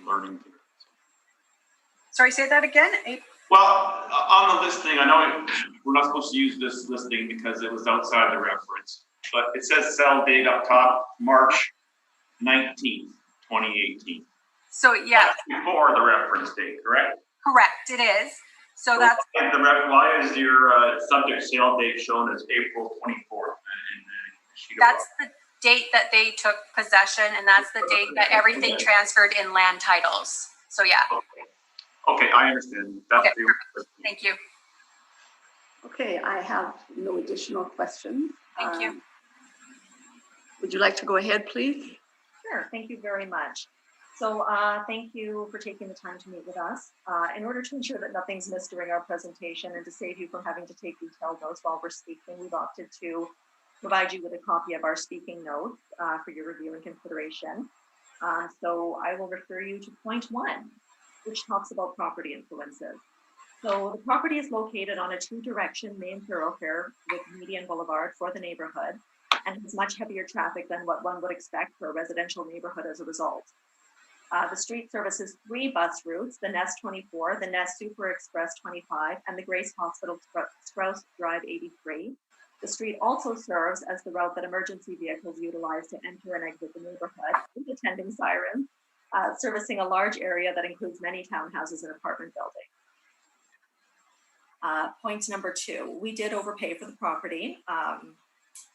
learning here. Sorry, say that again. Well, on the listing, I know we're not supposed to use this listing because it was outside the reference, but it says sell date up top, March 19th, 2018. So yeah, that's before the reference date, correct? correct, it is. So that's why is your subject sale date shown as April 24th? That's the date that they took possession, and that's the date that everything transferred in land titles. So yeah. Okay, I understand. That's Okay, thank you. Okay, I have no additional questions. Thank you. Would you like to go ahead, please? Sure, thank you very much. So thank you for taking the time to meet with us. In order to ensure that nothing's missed during our presentation and to save you from having to take detailed notes while we're speaking, we've opted to provide you with a copy of our speaking notes for your review and consideration. So I will refer you to point 1, which talks about property influences. So the property is located on a 2-direction main thoroughfare with median boulevard for the neighborhood and has much heavier traffic than what one would expect for a residential neighborhood as a result. The street services 3 bus routes, the Nest 24, the Nest Super Express 25, and the Grace Hospital Strauss Drive 83. The street also serves as the route that emergency vehicles utilize to enter and exit the neighborhood with attending sirens, servicing a large area that includes many townhouses and apartment buildings. Point number 2, we did overpay for the property.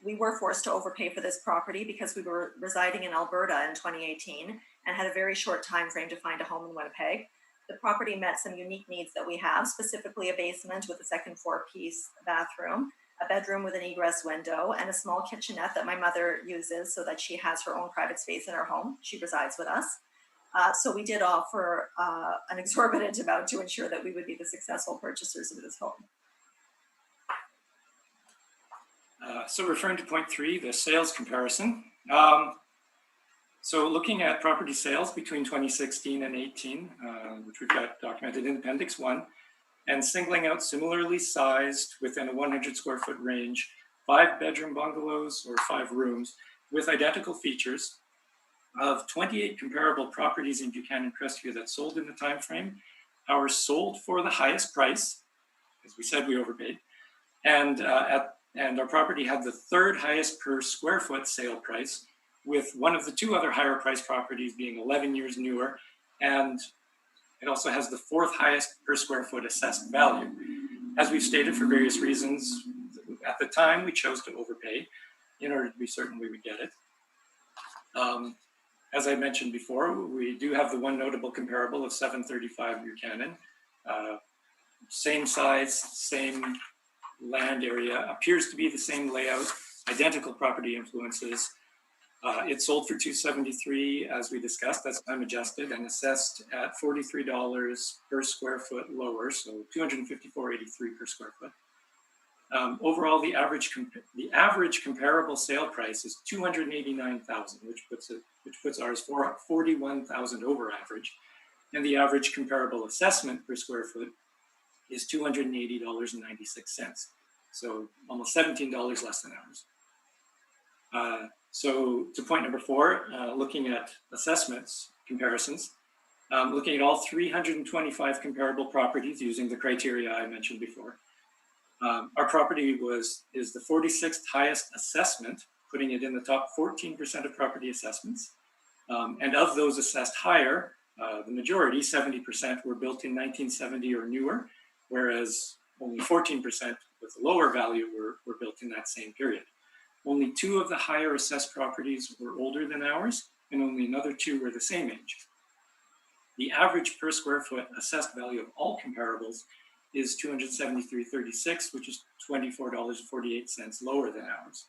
We were forced to overpay for this property because we were residing in Alberta in 2018 and had a very short time frame to find a home in Winnipeg. The property met some unique needs that we have, specifically a basement with a second 4-piece bathroom, a bedroom with an egress window, and a small kitchenette that my mother uses so that she has her own private space in her home. She resides with us. So we did offer an exorbitant amount to ensure that we would be the successful purchasers of this home. So referring to point 3, the sales comparison. So looking at property sales between 2016 and 18, which we've got documented in Appendix 1, and singling out similarly sized within a 100 square foot range, 5-bedroom bungalows or 5 rooms with identical features of 28 comparable properties in Buchanan Crestview that sold in the time frame. Ours sold for the highest price, as we said we overpaid, and our property had the 3rd highest per square foot sale price, with one of the 2 other higher priced properties being 11 years newer, and it also has the 4th highest per square foot assessed value. As we've stated, for various reasons, at the time we chose to overpay in order to be certain we would get it. As I mentioned before, we do have the one notable comparable of 735 Buchanan. Same size, same land area, appears to be the same layout, identical property influences. It sold for $273, as we discussed, that's time adjusted, and assessed at $43 per square foot lower, so $254.83 per square foot. Overall, the average comparable sale price is $289,000, which puts ours for $41,000 over average, and the average comparable assessment per square foot is $280.96, so almost $17 less than ours. So to point number 4, looking at assessments comparisons, looking at all 325 comparable properties using the criteria I mentioned before. Our property is the 46th highest assessment, putting it in the top 14% of property assessments. And of those assessed higher, the majority, 70%, were built in 1970 or newer, whereas only 14% with a lower value were built in that same period. Only 2 of the higher assessed properties were older than ours, and only another 2 were the same age. The average per square foot assessed value of all comparables is $273.36, which is $24.48 lower than ours.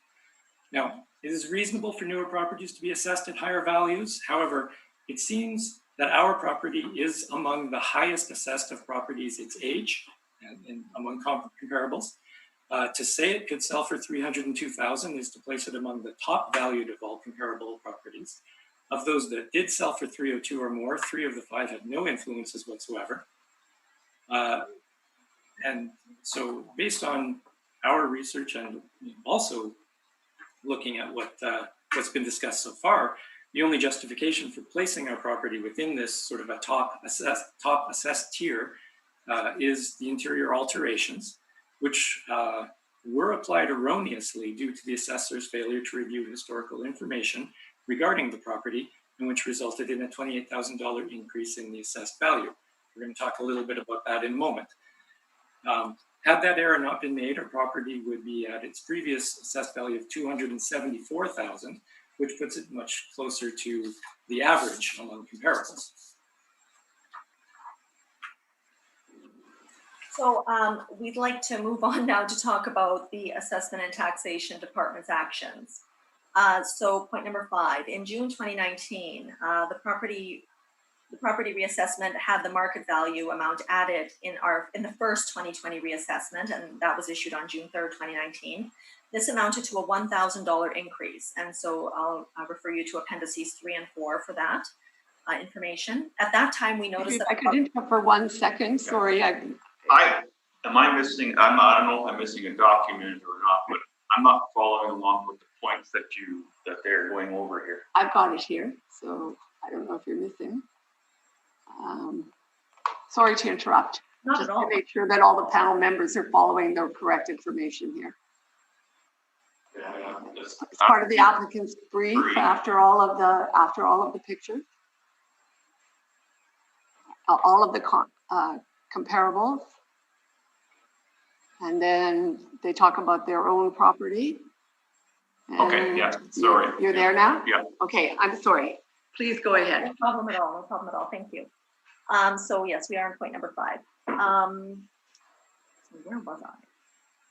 Now, it is reasonable for newer properties to be assessed at higher values. However, it seems that our property is among the highest assessed of properties its age and among comparables. To say it could sell for $302,000 is to place it among the top valued of all comparable properties. Of those that did sell for $302,000 or more, 3 of the 5 had no influences whatsoever. And so based on our research and also looking at what's been discussed so far, the only justification for placing our property within this sort of a top assessed tier is the interior alterations, which were applied erroneously due to the assessor's failure to review historical information regarding the property, and which resulted in a $28,000 increase in the assessed value. We're going to talk a little bit about that in a moment. Had that error not been made, our property would be at its previous assessed value of $274,000, which puts it much closer to the average among comparables. So we'd like to move on now to talk about the Assessment and Taxation Department's actions. So point number 5, in June 2019, the property reassessment had the market value amount added in the first 2020 reassessment, and that was issued on June 3rd, 2019. This amounted to a $1,000 increase, and so I'll refer you to appendices 3 and 4 for that information. At that time, we noticed that— I could interrupt for 1 second, sorry. I don't know if I'm missing a document or not, but I'm not following along with the points that they're going over here. I've got it here, so I don't know if you're missing. Sorry to interrupt. Not just at all. to make sure that all the panel members are following the correct information here. Yeah, It's part of the applicant's brief after all of the pictures, all of the comparables, and then they talk about their own property. Okay, yeah, sorry. You're there now? Yeah. Okay, I'm sorry. Please go ahead. No problem at all. No problem at all. Thank you. So yes, we are on point number 5. So where was I?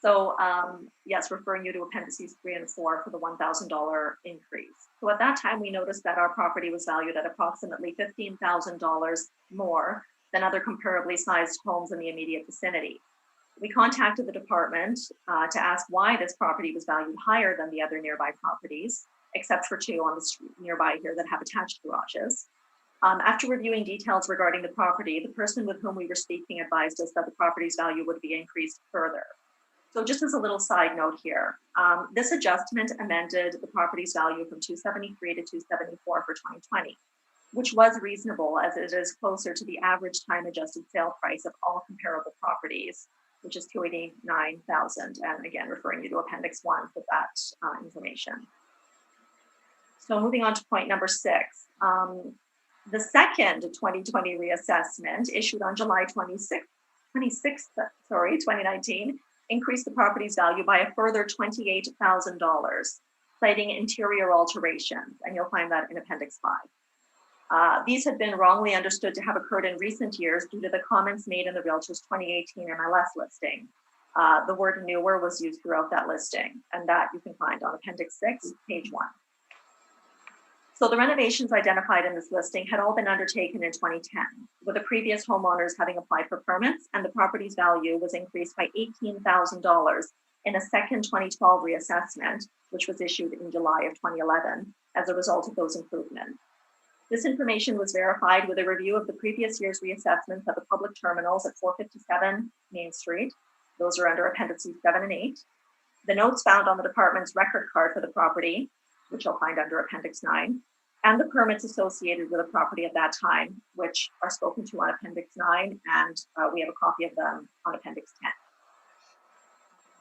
So yes, referring you to appendices 3 and 4 for the $1,000 increase. So at that time, we noticed that our property was valued at approximately $15,000 more than other comparably sized homes in the immediate vicinity. We contacted the department to ask why this property was valued higher than the other nearby properties, except for 2 on the street nearby here that have attached garages. After reviewing details regarding the property, the person with whom we were speaking advised us that the property's value would be increased further. So just as a little side note here, this adjustment amended the property's value from $273 to $274 for 2020, which was reasonable as it is closer to the average time adjusted sale price of all comparable properties, which is $289,000. And again, referring you to Appendix 1 for that information. So moving on to point number 6. The second 2020 reassessment issued on July 26th, 2019, increased the property's value by a further $28,000, citing interior alterations, and you'll find that in Appendix 5. These had been wrongly understood to have occurred in recent years due to the comments made in the Realtor's 2018 MLS listing. The word newer was used throughout that listing, and that you can find on Appendix 6, page 1. So the renovations identified in this listing had all been undertaken in 2010, with the previous homeowners having applied for permits, and the property's value was increased by $18,000 in a second 2012 reassessment, which was issued in July of 2011 as a result of those improvements. This information was verified with a review of the previous year's reassessments of the public terminals at 457 Main Street. Those are under Appendices 7 and 8. The notes found on the department's record card for the property, which you'll find under Appendix 9, and the permits associated with the property at that time, which are spoken to on Appendix 9, and we have a copy of them on Appendix 10.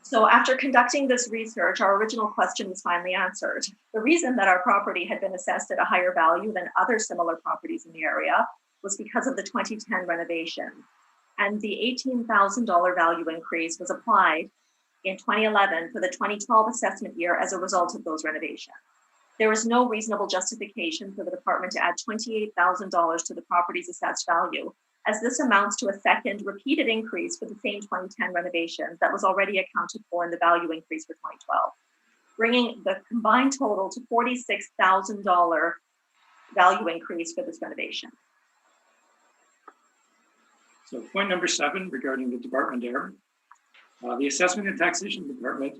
So after conducting this research, our original question was finally answered. The reason that our property had been assessed at a higher value than other similar properties in the area was because of the 2010 renovation. And the $18,000 value increase was applied in 2011 for the 2012 assessment year as a result of those renovations. There was no reasonable justification for the department to add $28,000 to the property's assessed value, as this amounts to a second repeated increase for the same 2010 renovations that was already accounted for in the value increase for 2012, bringing the combined total to $46,000 value increase for this renovation. So point number 7 regarding the department error. The Assessment and Taxation Department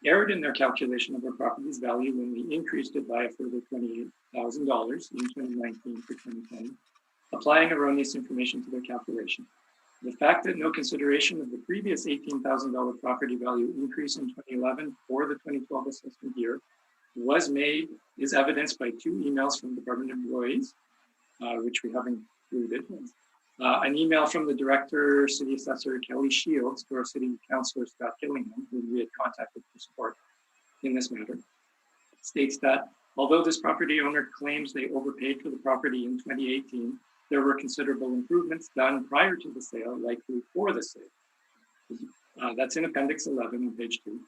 erred in their calculation of our property's value when we increased it by a further $28,000 in 2019 for 2020, applying erroneous information to their calculation. The fact that no consideration of the previous $18,000 property value increase in 2011 for the 2012 assessment year was made is evidenced by 2 emails from department employees, which we have included. An email from the director, city assessor Kelly Shields, to our city councillor Scott Killingham, who we had contacted for support in this matter, states that although this property owner claims they overpaid for the property in 2018, there were considerable improvements done prior to the sale, likely for the sale. That's in Appendix 11 on page 2.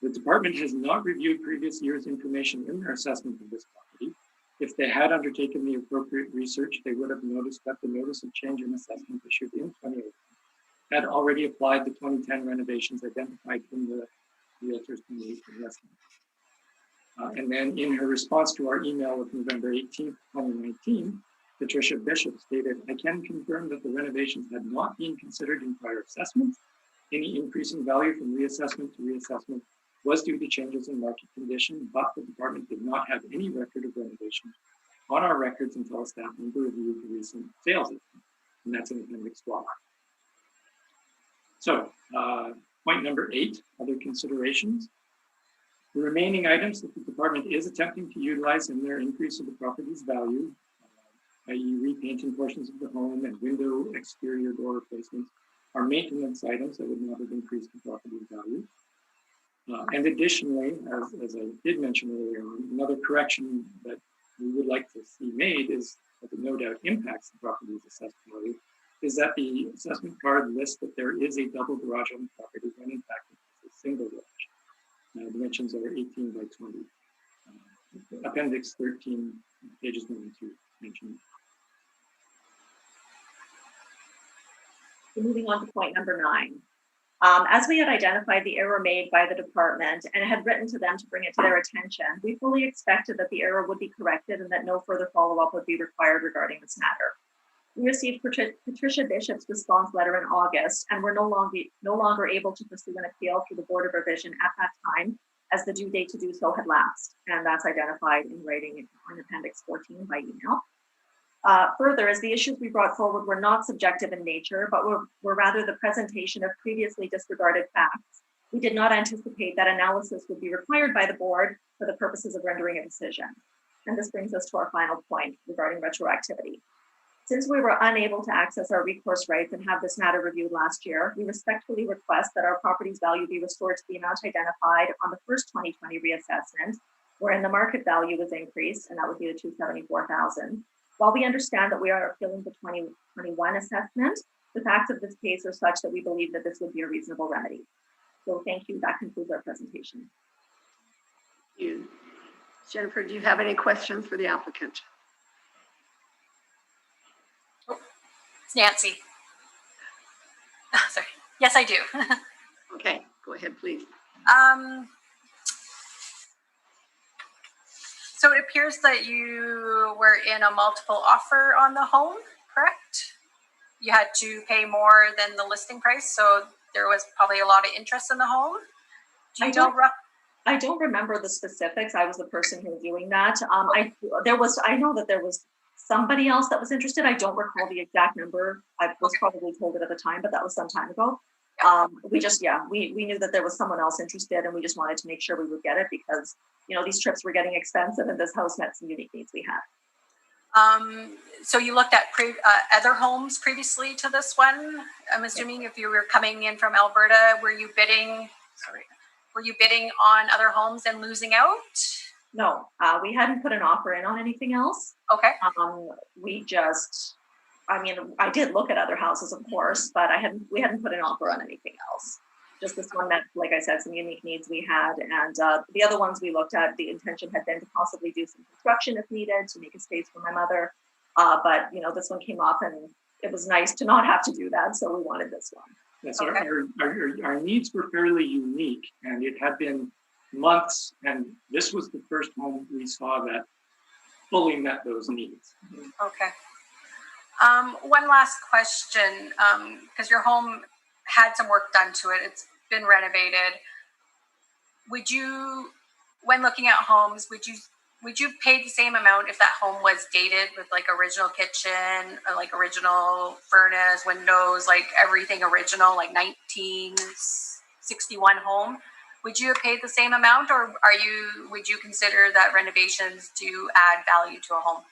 The department has not reviewed previous year's information in their assessment of this property. If they had undertaken the appropriate research, they would have noticed that the notice of change in assessment issued in 2018 had already applied the 2010 renovations identified in the Realtor's 2018 estimate. And then in her response to our email of November 18th, 2019, Patricia Bishop stated, I can confirm that the renovations had not been considered in prior assessments. Any increase in value from reassessment to reassessment was due to changes in market condition, but the department did not have any record of renovation on our records until a staff member reviewed the recent sales, and that's in Appendix 12. So, point number 8, other considerations. The remaining items that the department is attempting to utilize in their increase of the property's value, i.e. repainting portions of the home and window exterior door replacements, are maintenance items that would not have increased the property's value. And additionally, as I did mention earlier on, another correction that we would like to see made is that no doubt impacts the property's assessed value, is that the assessment card lists that there is a double garage on the property when in fact it's a single garage. Dimensions are 18 by 20. Appendix 13, pages 1 and 2 mentioned. Moving on to point number 9. As we had identified the error made by the department and had written to them to bring it to their attention, we fully expected that the error would be corrected and that no further follow-up would be required regarding this matter. We received Patricia Bishop's response letter in August and were no longer able to pursue an appeal through the Board of Revision at that time, as the due date to do so had lapsed, and that's identified in writing in Appendix 14 by email. Further, as the issues we brought forward were not subjective in nature, but were rather the presentation of previously disregarded facts, we did not anticipate that analysis would be required by the board for the purposes of rendering a decision. And this brings us to our final point regarding retroactivity. Since we were unable to access our recourse rights and have this matter reviewed last year, we respectfully request that our property's value be restored to the amount identified on the first 2020 reassessment, wherein the market value was increased, and that would be the $274,000. While we understand that we are appealing the 2021 assessment, the facts of this case are such that we believe that this would be a reasonable remedy. So thank you. That concludes our presentation. Thank you. Jennifer, do you have any questions for the applicant? It's Nancy. Sorry. Yes, I do. Okay, go ahead, please. So it appears that you were in a multiple offer on the home, correct? You had to pay more than the listing price, so there was probably a lot of interest in the home. I don't remember the specifics. I was the person who was doing that. I know that there was somebody else that was interested. I don't recall the exact number. I was probably told it at the time, but that was some time ago. We just, we knew that there was someone else interested, and we just wanted to make sure we would get it because, you know, these trips were getting expensive and this house met some unique needs we had. So you looked at other homes previously to this one. I'm assuming if you were coming in from Alberta, were you bidding on other homes and losing out? No, we hadn't put an offer in on anything else. Okay. I did look at other houses, of course, but we hadn't put an offer on anything else. Just this one that, like I said, some unique needs we had. And the other ones we looked at, the intention had been to possibly do some construction if needed to make a space for my mother. But, you know, this one came up and it was nice to not have to do that. So we wanted this one. Yes, our needs were fairly unique, and it had been months, and this was the first home we saw that fully met those needs. Okay. One last question, because your home had some work done to it. It's been renovated. Would you, when looking at homes, would you pay the same amount if that home was dated with like original kitchen, or like original furnace, windows, like everything original, like 1961 home? Would you have paid the same amount, or would you consider that renovations do add value to a home?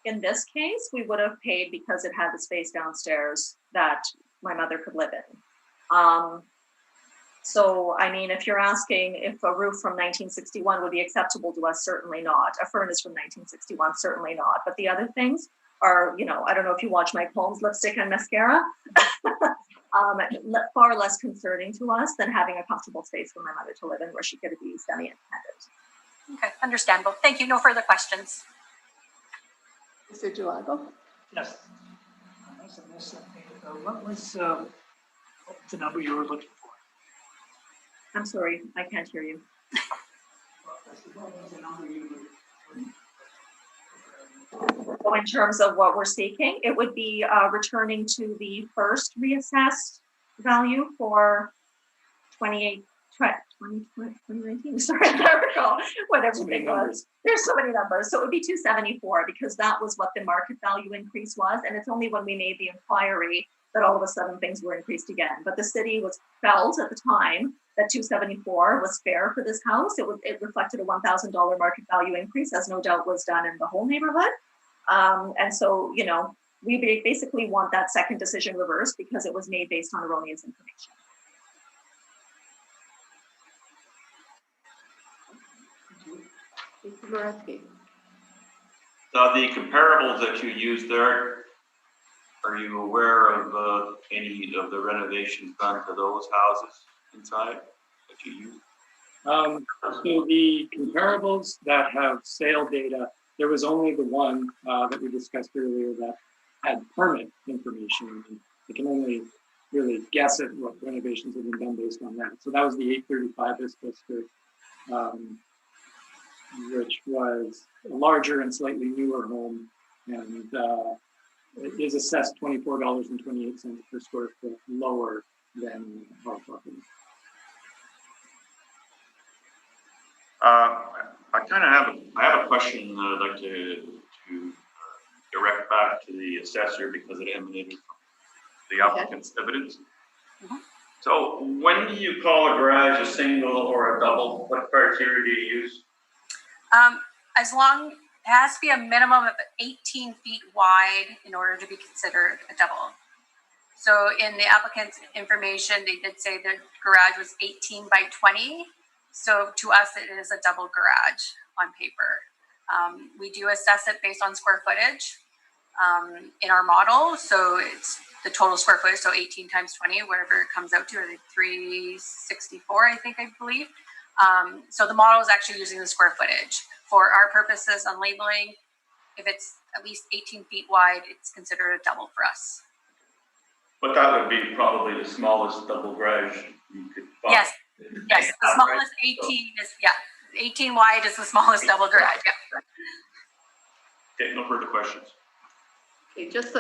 In this case, we would have paid because it had the space downstairs that my mother could live in. So, I mean, if you're asking if a roof from 1961 would be acceptable to us, certainly not. A furnace from 1961, certainly not. But the other things are, you know, I don't know if you watch Mike Holmes' lipstick and mascara, far less concerning to us than having a comfortable space for my mother to live in where she could be semi-independent. Okay, understandable. Thank you. No further questions. Mr. Dulago? Yes. Unless I missed something. What was the number you were looking for? I'm sorry, I can't hear you. What was the number you were? So in terms of what we're seeking, it would be returning to the first reassessed value for 2019. Sorry, I can't recall what everything was. There's so many numbers. So it would be 274 because that was what the market value increase was. And it's only when we made the inquiry that all of a sudden things were increased again. But the city felt at the time that 274 was fair for this house. It reflected a $1,000 market value increase, as no doubt was done in the whole neighborhood. And so, you know, we basically want that second decision reversed because it was made based on erroneous information. So the comparables that you used there, are you aware of any of the renovations done to those houses inside that you used? So the comparables that have sale data, there was only the one that we discussed earlier that had permit information. And I can only really guess at what renovations have been done based on that. So that was the 835 district, which was a larger and slightly newer home, and it is assessed $24.28 per square foot lower than our property. I have a question that I'd like to direct back to the assessor because it emanated from the applicant's evidence. Mm-hmm. So when do you call a garage a single or a double? What criteria do you use? As long, it has to be a minimum of 18 feet wide in order to be considered a double. So in the applicant's information, they did say the garage was 18 by 20. So to us, it is a double garage on paper. We do assess it based on square footage in our model. So it's the total square footage, so 18 times 20, whatever it comes out to, I think 364, I believe. So the model is actually using the square footage. For our purposes on labeling, if it's at least 18 feet wide, it's considered a double for us. But that would be probably the smallest double garage you could find. Yes, yes, the smallest 18 is, 18 wide is the smallest double garage, Okay, no further questions. Okay, just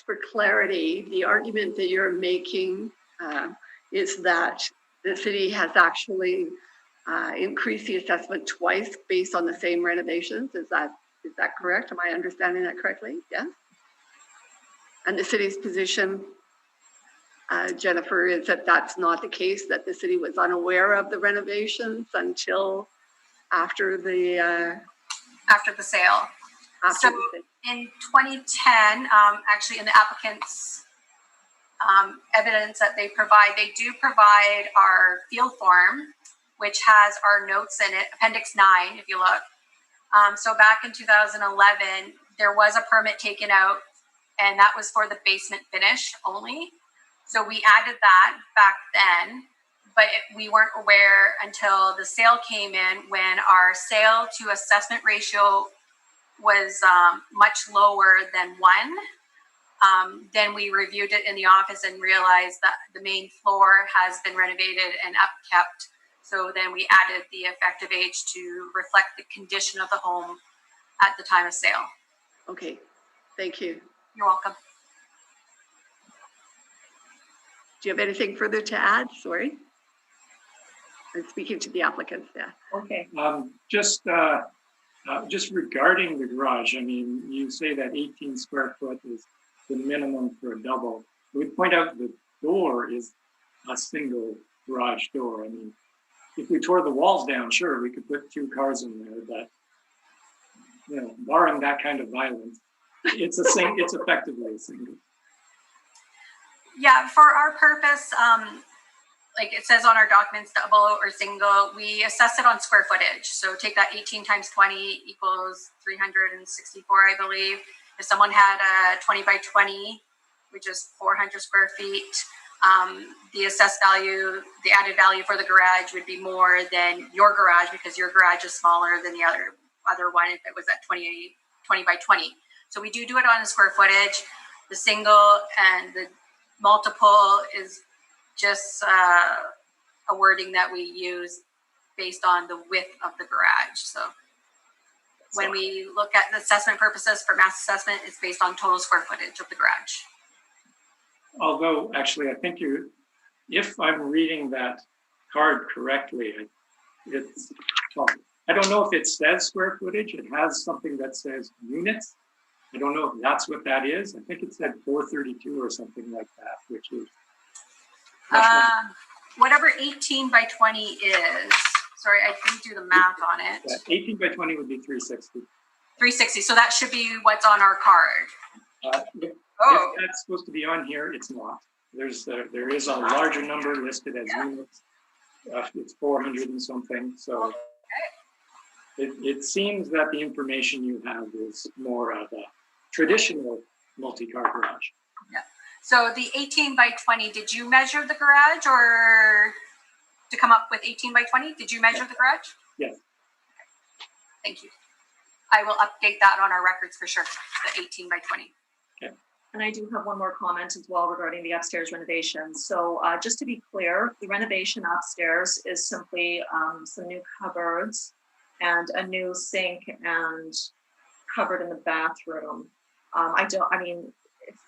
for clarity, the argument that you're making is that the city has actually increased the assessment twice based on the same renovations. Is that correct? Am I understanding that correctly? Yes. And the city's position Jennifer, is that that's not the case, that the city was unaware of the renovations until after the sale. after So the sale. in 2010, actually in the applicant's evidence that they do provide our field form, which has our notes in it, Appendix 9, if you look. So back in 2011, there was a permit taken out, and that was for the basement finish only. So we added that back then, but we weren't aware until the sale came in, when our sale to assessment ratio was much lower than 1. Then we reviewed it in the office and realized that the main floor has been renovated and upkept. So then we added the effective age to reflect the condition of the home at the time of sale. Okay, thank you. You're welcome. Do you have anything further to add? Sorry. I'm speaking to the applicants, yeah. Okay. Just regarding the garage, I mean, you say that 18 square foot is the minimum for a double. I would point out the door is a single garage door. I mean, if we tore the walls down, sure, we could put 2 cars in there, but you know, barring that kind of violence, it's effectively a single. Yeah, for our purpose, like it says on our documents, double or single, we assess it on square footage. So take that 18 times 20 equals 364, I believe. If someone had a 20 by 20, which is 400 square feet, the assessed value, the added value for the garage would be more than your garage, because your garage is smaller than the other one if it was at 20 by 20. So we do it on a square footage. The single and the multiple is just a wording that we use based on the width of the garage. So when we look at the assessment purposes for mass assessment, it's based on total square footage of the garage. Although, actually, I think if I'm reading that card correctly, I don't know if it says square footage. It has something that says units. I don't know if that's what that is. I think it said 432 or something like that, which is whatever 18 by 20 is. Sorry, I didn't do the math on it. Yeah, 18 by 20 would be 360. 360. So that should be what's on our card. If that's supposed to be on here, it's not. There is a larger number listed as units. It's 400 and something. So it seems that the information you have is more of a traditional multi-car garage. Yeah. So the 18 by 20, did you measure the garage, or to come up with 18 by 20? Did you measure the garage? Yes. Thank you. I will update that on our records for sure, the 18 by 20. Okay. And I do have one more comment as well regarding the upstairs renovation. So just to be clear, the renovation upstairs is simply some new cupboards and a new sink and cupboard in the bathroom.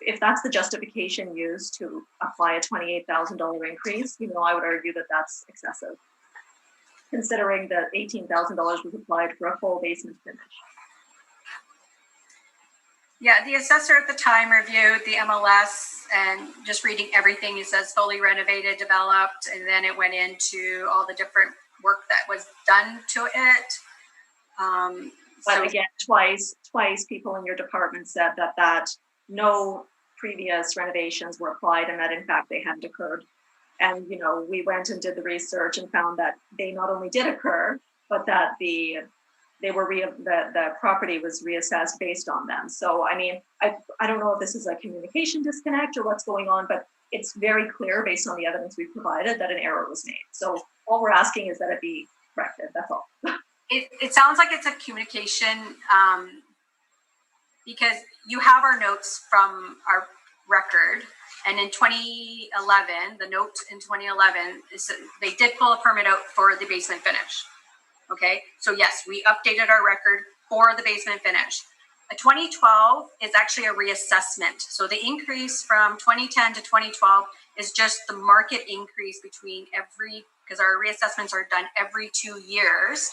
If that's the justification used to apply a $28,000 increase, I would argue that that's excessive, considering that $18,000 was applied for a full basement finish. Yeah, the assessor at the time reviewed the MLS, and just reading everything, it says fully renovated, developed, and then it went into all the different work that was done to it. But again, twice people in your department said that no previous renovations were applied and that in fact they hadn't occurred. And we went and did the research and found that they not only did occur, but that the property was reassessed based on them. So I don't know if this is a communication disconnect or what's going on, but it's very clear based on the evidence we provided that an error was made. So all we're asking is that it be corrected. That's all. It sounds like it's a communication, because you have our notes from our record, and in 2011, the note in 2011 is they did pull a permit out for the basement finish. Okay, so yes, we updated our record for the basement finish. A 2012 is actually a reassessment. So the increase from 2010 to 2012 is just the market increase because our reassessments are done every 2 years.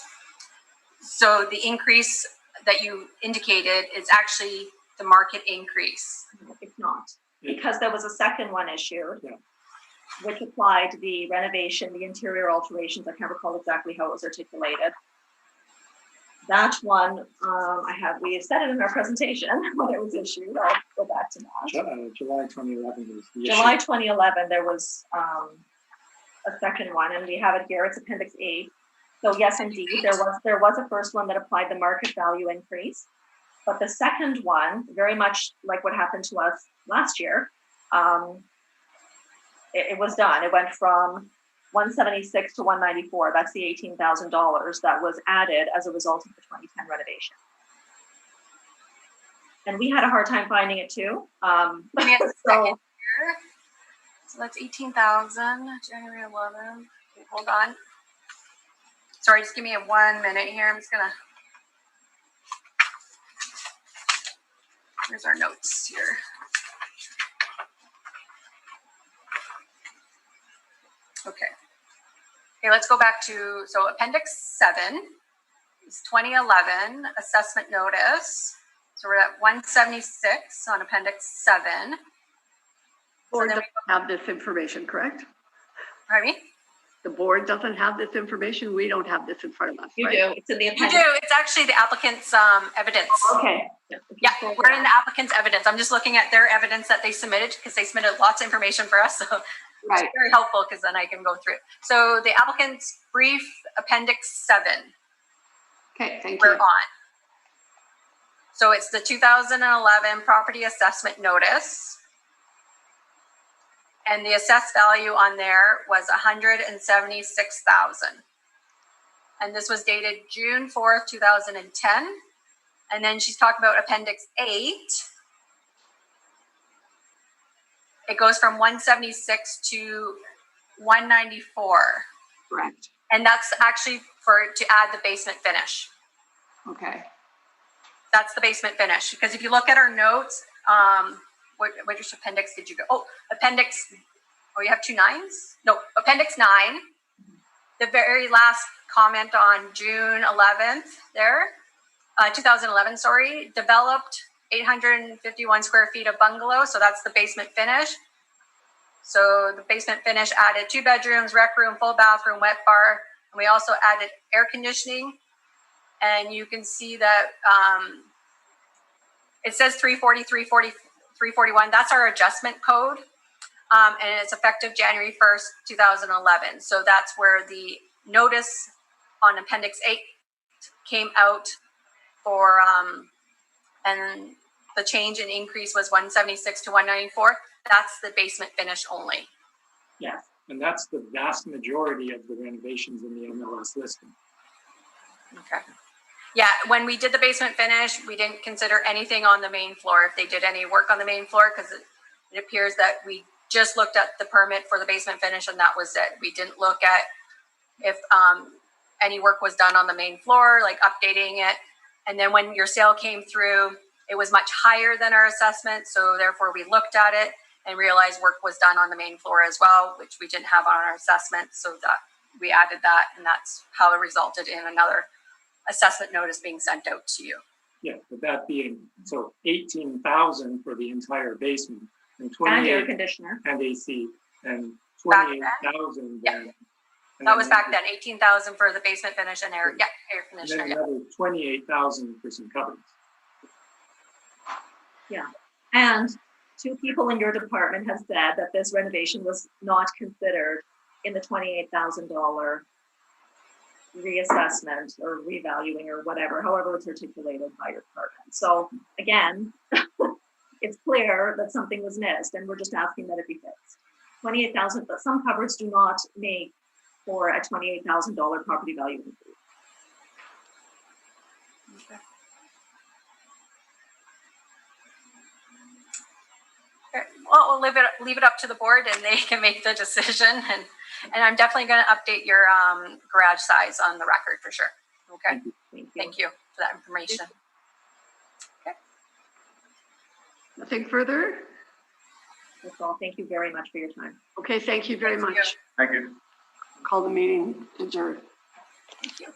So the increase that you indicated is actually the market increase. It's not, because there was a second one issued. Yeah. which applied the renovation, the interior alterations. I can't recall exactly how it was articulated. That one, we have said it in our presentation when it was issued. I'll go back to that. July 2011 was the issue. July 2011, there was a second one, and we have it here. It's Appendix A. So yes, indeed, there was a first one that applied the market value increase, but the second one, very much like what happened to us last year, it was done. It went from 176 to 194. That's the $18,000 that was added as a result of the 2010 renovation. And we had a hard time finding it too. Let me have a second here. So that's 18,000, January 11. Okay, hold on. Sorry, just give me 1 minute here. I'm just gonna. Here's our notes here. Okay. Okay, let's go back to, so Appendix 7 is 2011 assessment notice. So we're at 176 on Appendix 7. Board So doesn't have this information, correct? Pardon me? The board doesn't have this information. We don't have this in front of us, You right? do. It's in the You appendix. do. It's actually the applicant's evidence. Okay. Yeah, we're in the applicant's evidence. I'm just looking at their evidence that they submitted because they submitted lots of information for us. So Right. it's very helpful because then I can go through it. So the applicant's brief, Appendix 7, Okay, thank we're you. on. So it's the 2011 property assessment notice. And the assessed value on there was $176,000. And this was dated June 4th, 2010. And then she's talking about Appendix 8. It goes from 176 to 194. Correct. And that's actually to add the basement finish. Okay. That's the basement finish. Because if you look at our notes, which appendix did you go? Oh, you have 2 9s? No, Appendix 9. The very last comment on June 11th there, 2011, sorry, developed 851 square feet of bungalow. So that's the basement finish. So the basement finish added 2 bedrooms, rec room, full bathroom, wet bar. And we also added air conditioning. And you can see that it says 340, 340, 341. That's our adjustment code. And it's effective January 1st, 2011. So that's where the notice on Appendix 8 came out for, and the change in increase was 176 to 194. That's the basement finish only. Yes, and that's the vast majority of the renovations in the MLS listing. Okay. Yeah, when we did the basement finish, we didn't consider anything on the main floor. If they did any work on the main floor, because it appears that we just looked at the permit for the basement finish and that was it. We didn't look at if any work was done on the main floor, like updating it. And then when your sale came through, it was much higher than our assessment. So therefore we looked at it and realized work was done on the main floor as well, which we didn't have on our assessment. So that we added that, and that's how it resulted in another assessment notice being sent out to you. Yeah, but that being, so 18,000 for the entire basement and And air 28 conditioner. and AC and Back then? 28,000 Yeah. then. That was back then, 18,000 for the basement finish and air And conditioner. then Yeah. another 28,000 for some cupboards. Yeah. And 2 people in your department have said that this renovation was not considered in the $28,000 reassessment or revaluing or whatever, however it's articulated by your department. So again, it's clear that something was missed and we're just asking that it be fixed. 28,000, but some cupboards do not make for a $28,000 property value increase. Okay. Okay. Well, we'll leave it up to the board and they can make the decision. And I'm definitely going to update your garage size on the record for sure. Okay. Thank you for that information. Okay. Nothing further? That's all. Thank you very much for your time. Okay, thank you very Thank you. much. Thank you. Call the meeting adjourned. Thank you.